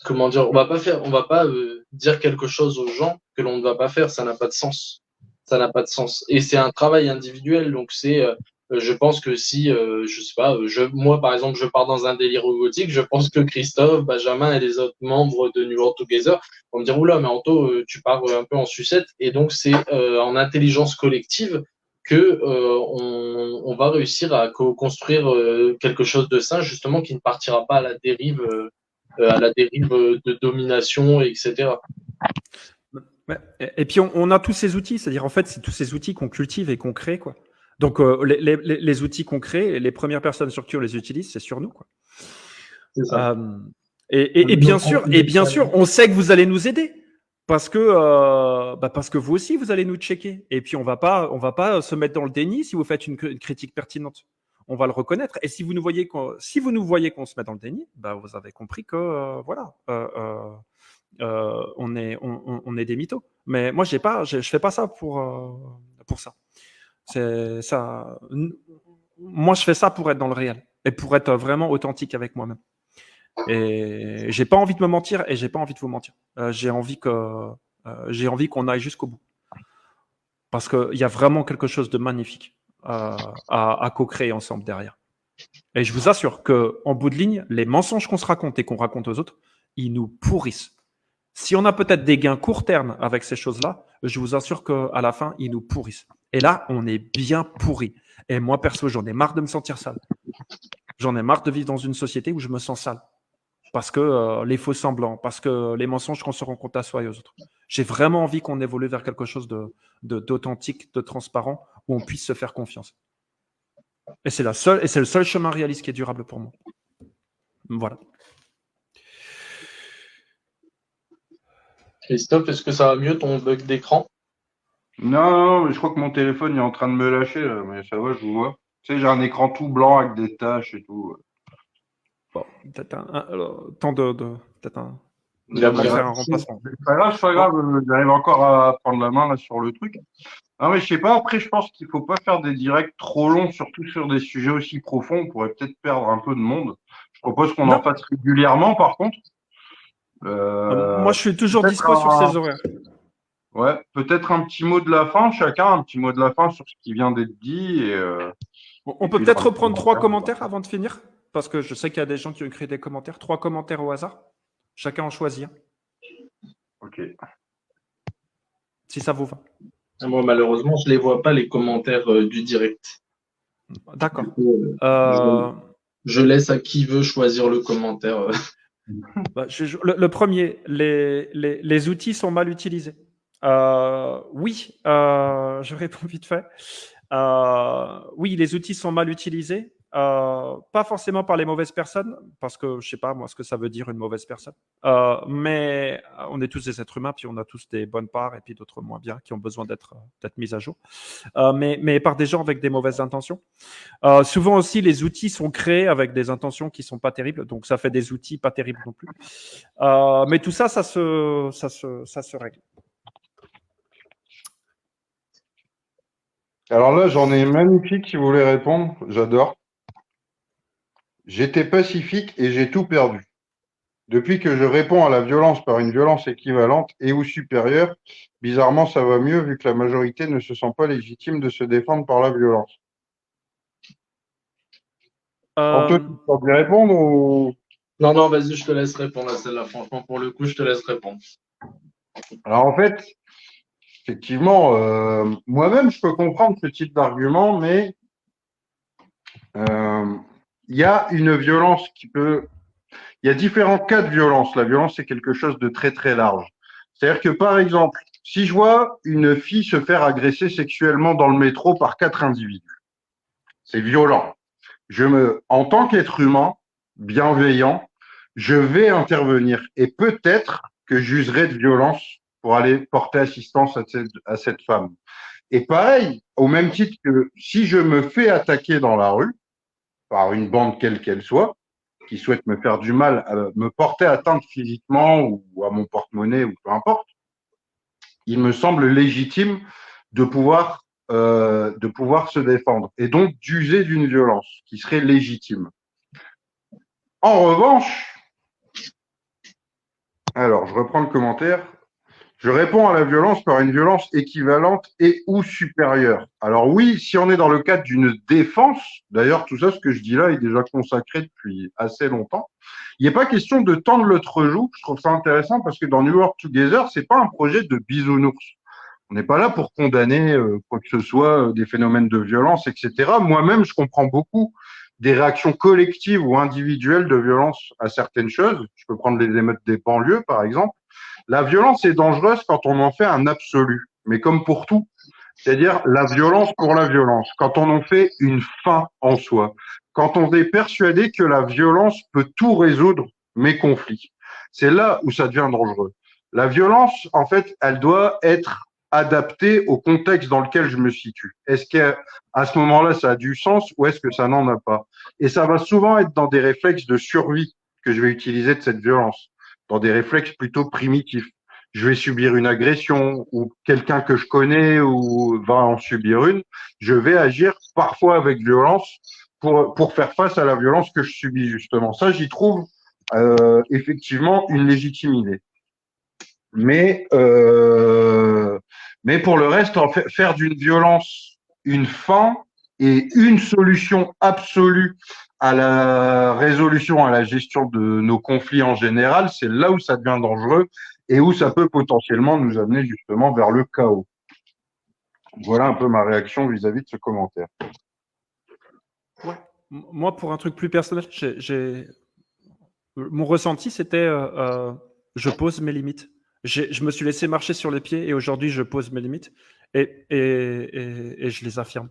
comment dire, on va pas dire quelque chose aux gens que l'on ne va pas faire. Ça n'a pas de sens. Ça n'a pas de sens. Et c'est un travail individuel. Donc je pense que si, je sais pas, moi par exemple, je pars dans un délire robotique, je pense que Christophe, Benjamin et les autres membres de New World Together vont me dire, oula, mais Anto, tu pars un peu en sucette. Et donc c'est en intelligence collective que on va réussir à construire quelque chose de sain, justement, qui ne partira pas à la dérive de domination, etc. Et puis on a tous ces outils, c'est-à-dire en fait c'est tous ces outils qu'on cultive et qu'on crée quoi. Donc les outils qu'on crée, les premières personnes sur qui on les utilise, c'est sur nous quoi. C'est ça. Et bien sûr, on sait que vous allez nous aider parce que vous aussi vous allez nous checker. Et puis on va pas se mettre dans le déni si vous faites une critique pertinente. On va le reconnaître. Et si vous nous voyez qu'on se met dans le déni, vous avez compris que voilà. On est des mythos. Mais moi, je fais pas ça pour ça. C'est ça. Moi, je fais ça pour être dans le réel et pour être vraiment authentique avec moi-même. Et j'ai pas envie de me mentir et j'ai pas envie de vous mentir. J'ai envie qu'on aille jusqu'au bout parce qu'il y a vraiment quelque chose de magnifique à co-créer ensemble derrière. Et je vous assure que en bout de ligne, les mensonges qu'on se raconte et qu'on raconte aux autres, ils nous pourrissent. Si on a peut-être des gains court terme avec ces choses-là, je vous assure qu'à la fin, ils nous pourrissent. Et là, on est bien pourri. Et moi, perso, j'en ai marre de me sentir sale. J'en ai marre de vivre dans une société où je me sens sale. Parce que les faux semblants, parce que les mensonges qu'on se rencontre à soi et aux autres. J'ai vraiment envie qu'on évolue vers quelque chose d'authentique, de transparent, où on puisse se faire confiance. Et c'est le seul chemin réaliste qui est durable pour moi. Voilà. Christophe, est-ce que ça va mieux ton bug d'écran? Non, mais je crois que mon téléphone est en train de me lâcher, là, mais ça va, je vous vois. Tu sais, j'ai un écran tout blanc avec des taches et tout. Bon, peut-être temps de peut-être un. Il a faire un remplacement. C'est pas grave, j'arrive encore à prendre la main là sur le truc. Non, mais je sais pas, après, je pense qu'il faut pas faire des directs trop longs, surtout sur des sujets aussi profonds. On pourrait peut-être perdre un peu de monde. Je propose qu'on en fasse régulièrement, par contre. Moi, je suis toujours dispo sur ces horaires. Ouais, peut-être un petit mot de la fin, chacun, un petit mot de la fin sur ce qui vient d'être dit. On peut peut-être reprendre 3 commentaires avant de finir, parce que je sais qu'il y a des gens qui ont écrit des commentaires. 3 commentaires au hasard. Chacun en choisit un. Ok. Si ça vous va. Moi, malheureusement, je ne les vois pas, les commentaires du direct. D'accord. Je laisse à qui veut choisir le commentaire. Le premier, les outils sont mal utilisés. Oui, je réponds vite fait. Oui, les outils sont mal utilisés. Pas forcément par les mauvaises personnes, parce que je sais pas moi ce que ça veut dire une mauvaise personne. Mais on est tous des êtres humains, puis on a tous des bonnes parts et puis d'autres moins bien qui ont besoin d'être mises à jour. Mais par des gens avec des mauvaises intentions. Souvent aussi, les outils sont créés avec des intentions qui sont pas terribles, donc ça fait des outils pas terribles non plus. Mais tout ça, ça se règle. Alors là, j'en ai une magnifique si vous voulez répondre. J'adore. J'étais pacifique et j'ai tout perdu. Depuis que je réponds à la violence par une violence équivalente et ou supérieure, bizarrement, ça va mieux vu que la majorité ne se sent pas légitime de se défendre par la violence. Antoine, tu peux bien répondre ou... Non, vas-y, je te laisse répondre à celle-là. Franchement, pour le coup, je te laisse répondre. Alors en fait, effectivement, moi-même, je peux comprendre ce type d'argument, mais il y a une violence qui peut... Il y a différents cas de violence. La violence, c'est quelque chose de très, très large. C'est-à-dire que, par exemple, si je vois une fille se faire agresser sexuellement dans le métro par 4 individus, c'est violent. En tant qu'être humain bienveillant, je vais intervenir et peut-être que j'userai de violence pour aller porter assistance à cette femme. Et pareil, au même titre que si je me fais attaquer dans la rue par une bande quelle qu'elle soit, qui souhaite me faire du mal, me porter atteinte physiquement ou à mon porte-monnaie ou peu importe, il me semble légitime de pouvoir se défendre et donc d'user d'une violence qui serait légitime. En revanche, Alors, je reprends le commentaire. Je réponds à la violence par une violence équivalente et ou supérieure. Alors oui, si on est dans le cadre d'une défense, d'ailleurs tout ça, ce que je dis là, est déjà consacré depuis assez longtemps. Il n'est pas question de tendre l'autre joue. Je trouve ça intéressant parce que dans New Work Together, c'est pas un projet de bisounours. On n'est pas là pour condamner quoi que ce soit, des phénomènes de violence, etc. Moi-même, je comprends beaucoup des réactions collectives ou individuelles de violence à certaines choses. Je peux prendre les émeutes des banlieues, par exemple. La violence est dangereuse quand on en fait un absolu, mais comme pour tout, c'est-à-dire la violence pour la violence, quand on en fait une fin en soi, quand on est persuadé que la violence peut tout résoudre mes conflits. C'est là où ça devient dangereux. La violence, en fait, elle doit être adaptée au contexte dans lequel je me situe. Est-ce qu'à ce moment-là, ça a du sens ou est-ce que ça n'en a pas? Et ça va souvent être dans des réflexes de survie que je vais utiliser de cette violence, dans des réflexes plutôt primitifs. Je vais subir une agression ou quelqu'un que je connais ou va en subir une, je vais agir parfois avec violence pour faire face à la violence que je subis justement. Ça, j'y trouve effectivement une légitimité. Mais pour le reste, faire d'une violence une fin et une solution absolue à la résolution, à la gestion de nos conflits en général, c'est là où ça devient dangereux et où ça peut potentiellement nous amener justement vers le chaos. Voilà un peu ma réaction vis-à-vis de ce commentaire. Ouais. Moi, pour un truc plus personnel, mon ressenti, c'était je pose mes limites. Je me suis laissé marcher sur les pieds et aujourd'hui, je pose mes limites et je les affirme.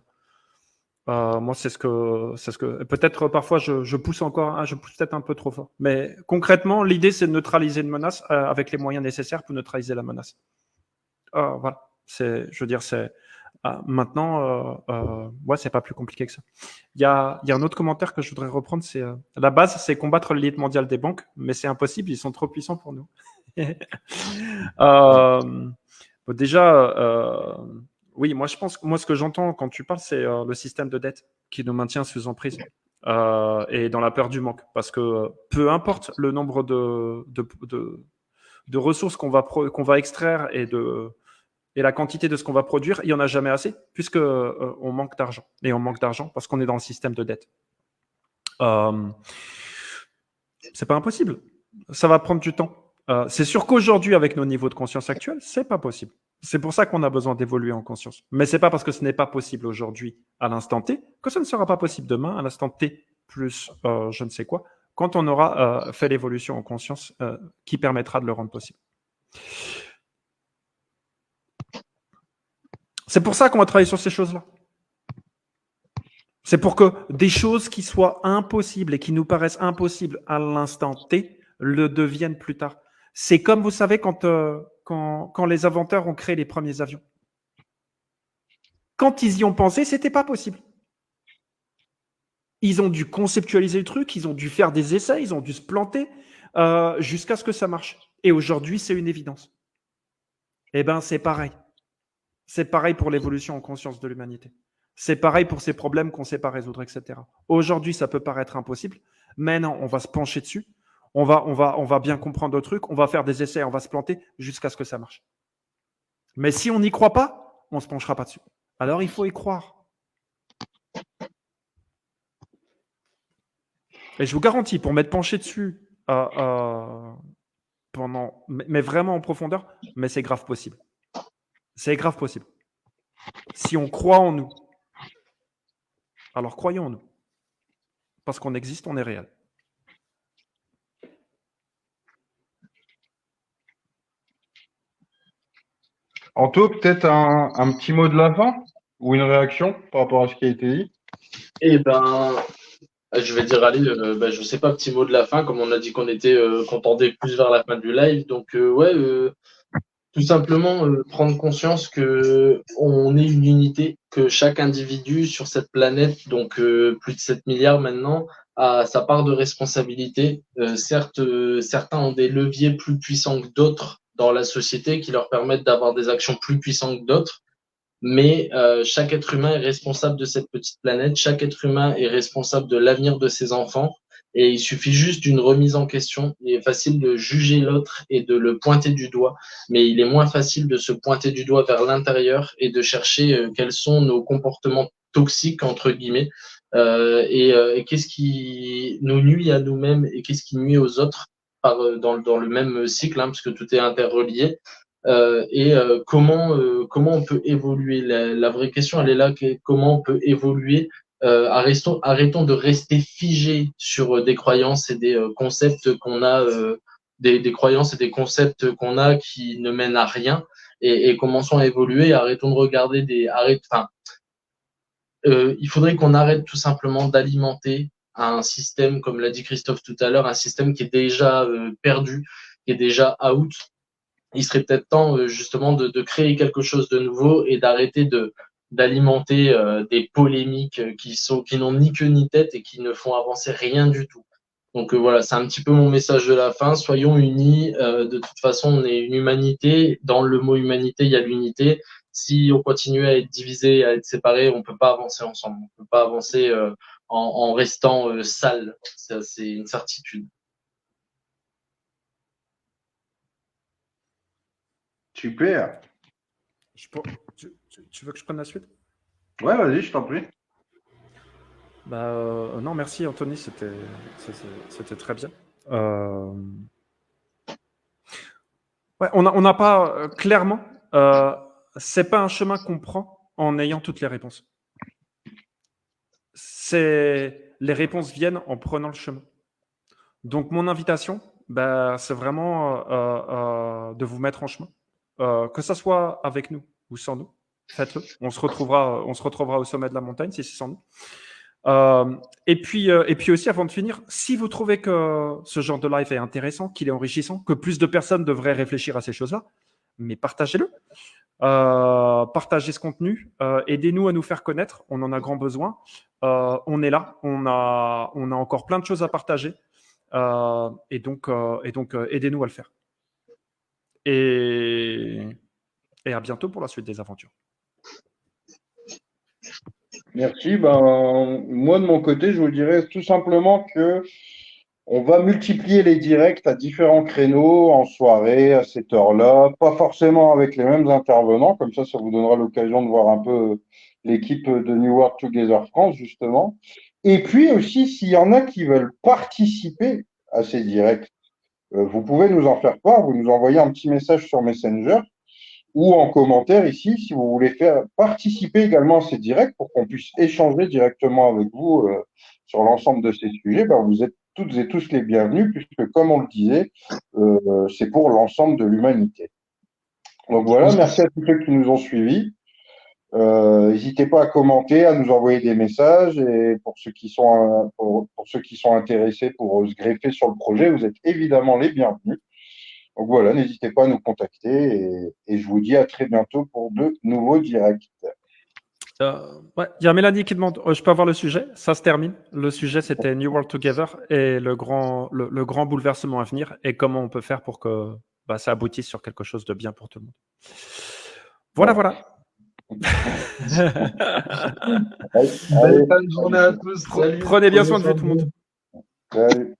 Moi, c'est ce que peut-être parfois je pousse encore, je pousse peut-être un peu trop fort. Mais concrètement, l'idée, c'est de neutraliser une menace avec les moyens nécessaires pour neutraliser la menace. Voilà. Je veux dire, maintenant, ouais, c'est pas plus compliqué que ça. Il y a un autre commentaire que je voudrais reprendre, c'est la base, c'est combattre l'élite mondiale des banques, mais c'est impossible, ils sont trop puissants pour nous. Déjà, oui, moi je pense, moi ce que j'entends quand tu parles, c'est le système de dette qui nous maintient sous emprise et dans la peur du manque, parce que peu importe le nombre de ressources qu'on va extraire et la quantité de ce qu'on va produire, il n'y en a jamais assez, puisque on manque d'argent. Et on manque d'argent parce qu'on est dans le système de dette. C'est pas impossible. Ça va prendre du temps. C'est sûr qu'aujourd'hui, avec nos niveaux de conscience actuels, c'est pas possible. C'est pour ça qu'on a besoin d'évoluer en conscience. Mais c'est pas parce que ce n'est pas possible aujourd'hui, à l'instant T, que ça ne sera pas possible demain, à l'instant T plus je ne sais quoi, quand on aura fait l'évolution en conscience qui permettra de le rendre possible. C'est pour ça qu'on va travailler sur ces choses-là. C'est pour que des choses qui soient impossibles et qui nous paraissent impossibles à l'instant T le deviennent plus tard. C'est comme, vous savez, quand les inventeurs ont créé les premiers avions. Quand ils y ont pensé, c'était pas possible. Ils ont dû conceptualiser le truc, ils ont dû faire des essais, ils ont dû se planter jusqu'à ce que ça marche. Et aujourd'hui, c'est une évidence. Eh bien, c'est pareil. C'est pareil pour l'évolution en conscience de l'humanité. C'est pareil pour ces problèmes qu'on ne sait pas résoudre, etc. Aujourd'hui, ça peut paraître impossible. Mais non, on va se pencher dessus. On va bien comprendre le truc. On va faire des essais, on va se planter jusqu'à ce que ça marche. Mais si on n'y croit pas, on ne se penchera pas dessus. Alors, il faut y croire. Et je vous garantis, pour m'être penché dessus mais vraiment en profondeur, mais c'est grave possible. C'est grave possible. Si on croit en nous, alors croyons en nous. Parce qu'on existe, on est réel. Anto, peut-être un petit mot de la fin ou une réaction par rapport à ce qui a été dit? Eh ben, je vais dire, allez, je sais pas, petit mot de la fin, comme on a dit qu'on tendait plus vers la fin du live. Donc, tout simplement prendre conscience que on est une unité, que chaque individu sur cette planète, donc plus de 7 milliards maintenant, a sa part de responsabilité. Certes, certains ont des leviers plus puissants que d'autres dans la société qui leur permettent d'avoir des actions plus puissantes que d'autres. Mais chaque être humain est responsable de cette petite planète, chaque être humain est responsable de l'avenir de ses enfants. Et il suffit juste d'une remise en question. Il est facile de juger l'autre et de le pointer du doigt, mais il est moins facile de se pointer du doigt vers l'intérieur et de chercher quels sont nos comportements toxiques, entre guillemets, et qu'est-ce qui nous nuit à nous-mêmes et qu'est-ce qui nuit aux autres dans le même cycle, parce que tout est interrelié. Comment on peut évoluer. La vraie question, elle est là, comment on peut évoluer. Arrêtons de rester figés sur des croyances et des concepts qu'on a, des croyances et des concepts qu'on a qui ne mènent à rien, et commençons à évoluer. Arrêtons de regarder il faudrait qu'on arrête tout simplement d'alimenter un système, comme l'a dit Christophe tout à l'heure, un système qui est déjà perdu, qui est déjà out. Il serait peut-être temps justement de créer quelque chose de nouveau et d'arrêter d'alimenter des polémiques qui n'ont ni queue ni tête et qui ne font avancer rien du tout. Donc voilà, c'est un petit peu mon message de la fin. Soyons unis. De toute façon, on est une humanité. Dans le mot humanité, il y a l'unité. Si on continue à être divisé, à être séparé, on peut pas avancer ensemble. On peut pas avancer en restant sale. Ça, c'est une certitude. Super. Tu veux que je prenne la suite? Ouais, vas-y, je t'en prie. Non, merci Anthony, c'était très bien. Ouais, on n'a pas clairement. C'est pas un chemin qu'on prend en ayant toutes les réponses. Les réponses viennent en prenant le chemin. Donc mon invitation, c'est vraiment de vous mettre en chemin, que ça soit avec nous ou sans nous. Faites-le. On se retrouvera au sommet de la montagne si c'est sans nous. Et puis aussi, avant de finir, si vous trouvez que ce genre de live est intéressant, qu'il est enrichissant, que plus de personnes devraient réfléchir à ces choses-là, mais partagez-le. Partagez ce contenu. Aidez-nous à nous faire connaître. On en a grand besoin. On est là. On a encore plein de choses à partager. Et donc, aidez-nous à le faire. Et à bientôt pour la suite des aventures. Merci. Moi, de mon côté, je vous dirais tout simplement que on va multiplier les directs à différents créneaux, en soirée, à cette heure-là, pas forcément avec les mêmes intervenants, comme ça vous donnera l'occasion de voir un peu l'équipe de New World Together France, justement. Et puis aussi, s'il y en a qui veulent participer à ces directs, vous pouvez nous en faire part, vous nous envoyez un petit message sur Messenger ou en commentaire ici, si vous voulez faire participer également à ces directs pour qu'on puisse échanger directement avec vous sur l'ensemble de ces sujets. Vous êtes toutes et tous les bienvenus, puisque comme on le disait, c'est pour l'ensemble de l'humanité. Donc voilà, merci à tous ceux qui nous ont suivis. N'hésitez pas à commenter, à nous envoyer des messages, et pour ceux qui sont intéressés pour se greffer sur le projet, vous êtes évidemment les bienvenus. Donc voilà, n'hésitez pas à nous contacter, et je vous dis à très bientôt pour de nouveaux directs. Il y a Mélanie qui demande, je peux avoir le sujet? Ça se termine. Le sujet, c'était New World Together et le grand bouleversement à venir et comment on peut faire pour que ça aboutisse sur quelque chose de bien pour tout le monde. Voilà. Allez, bonne journée à tous. Prenez bien soin de vous, tout le monde. Salut.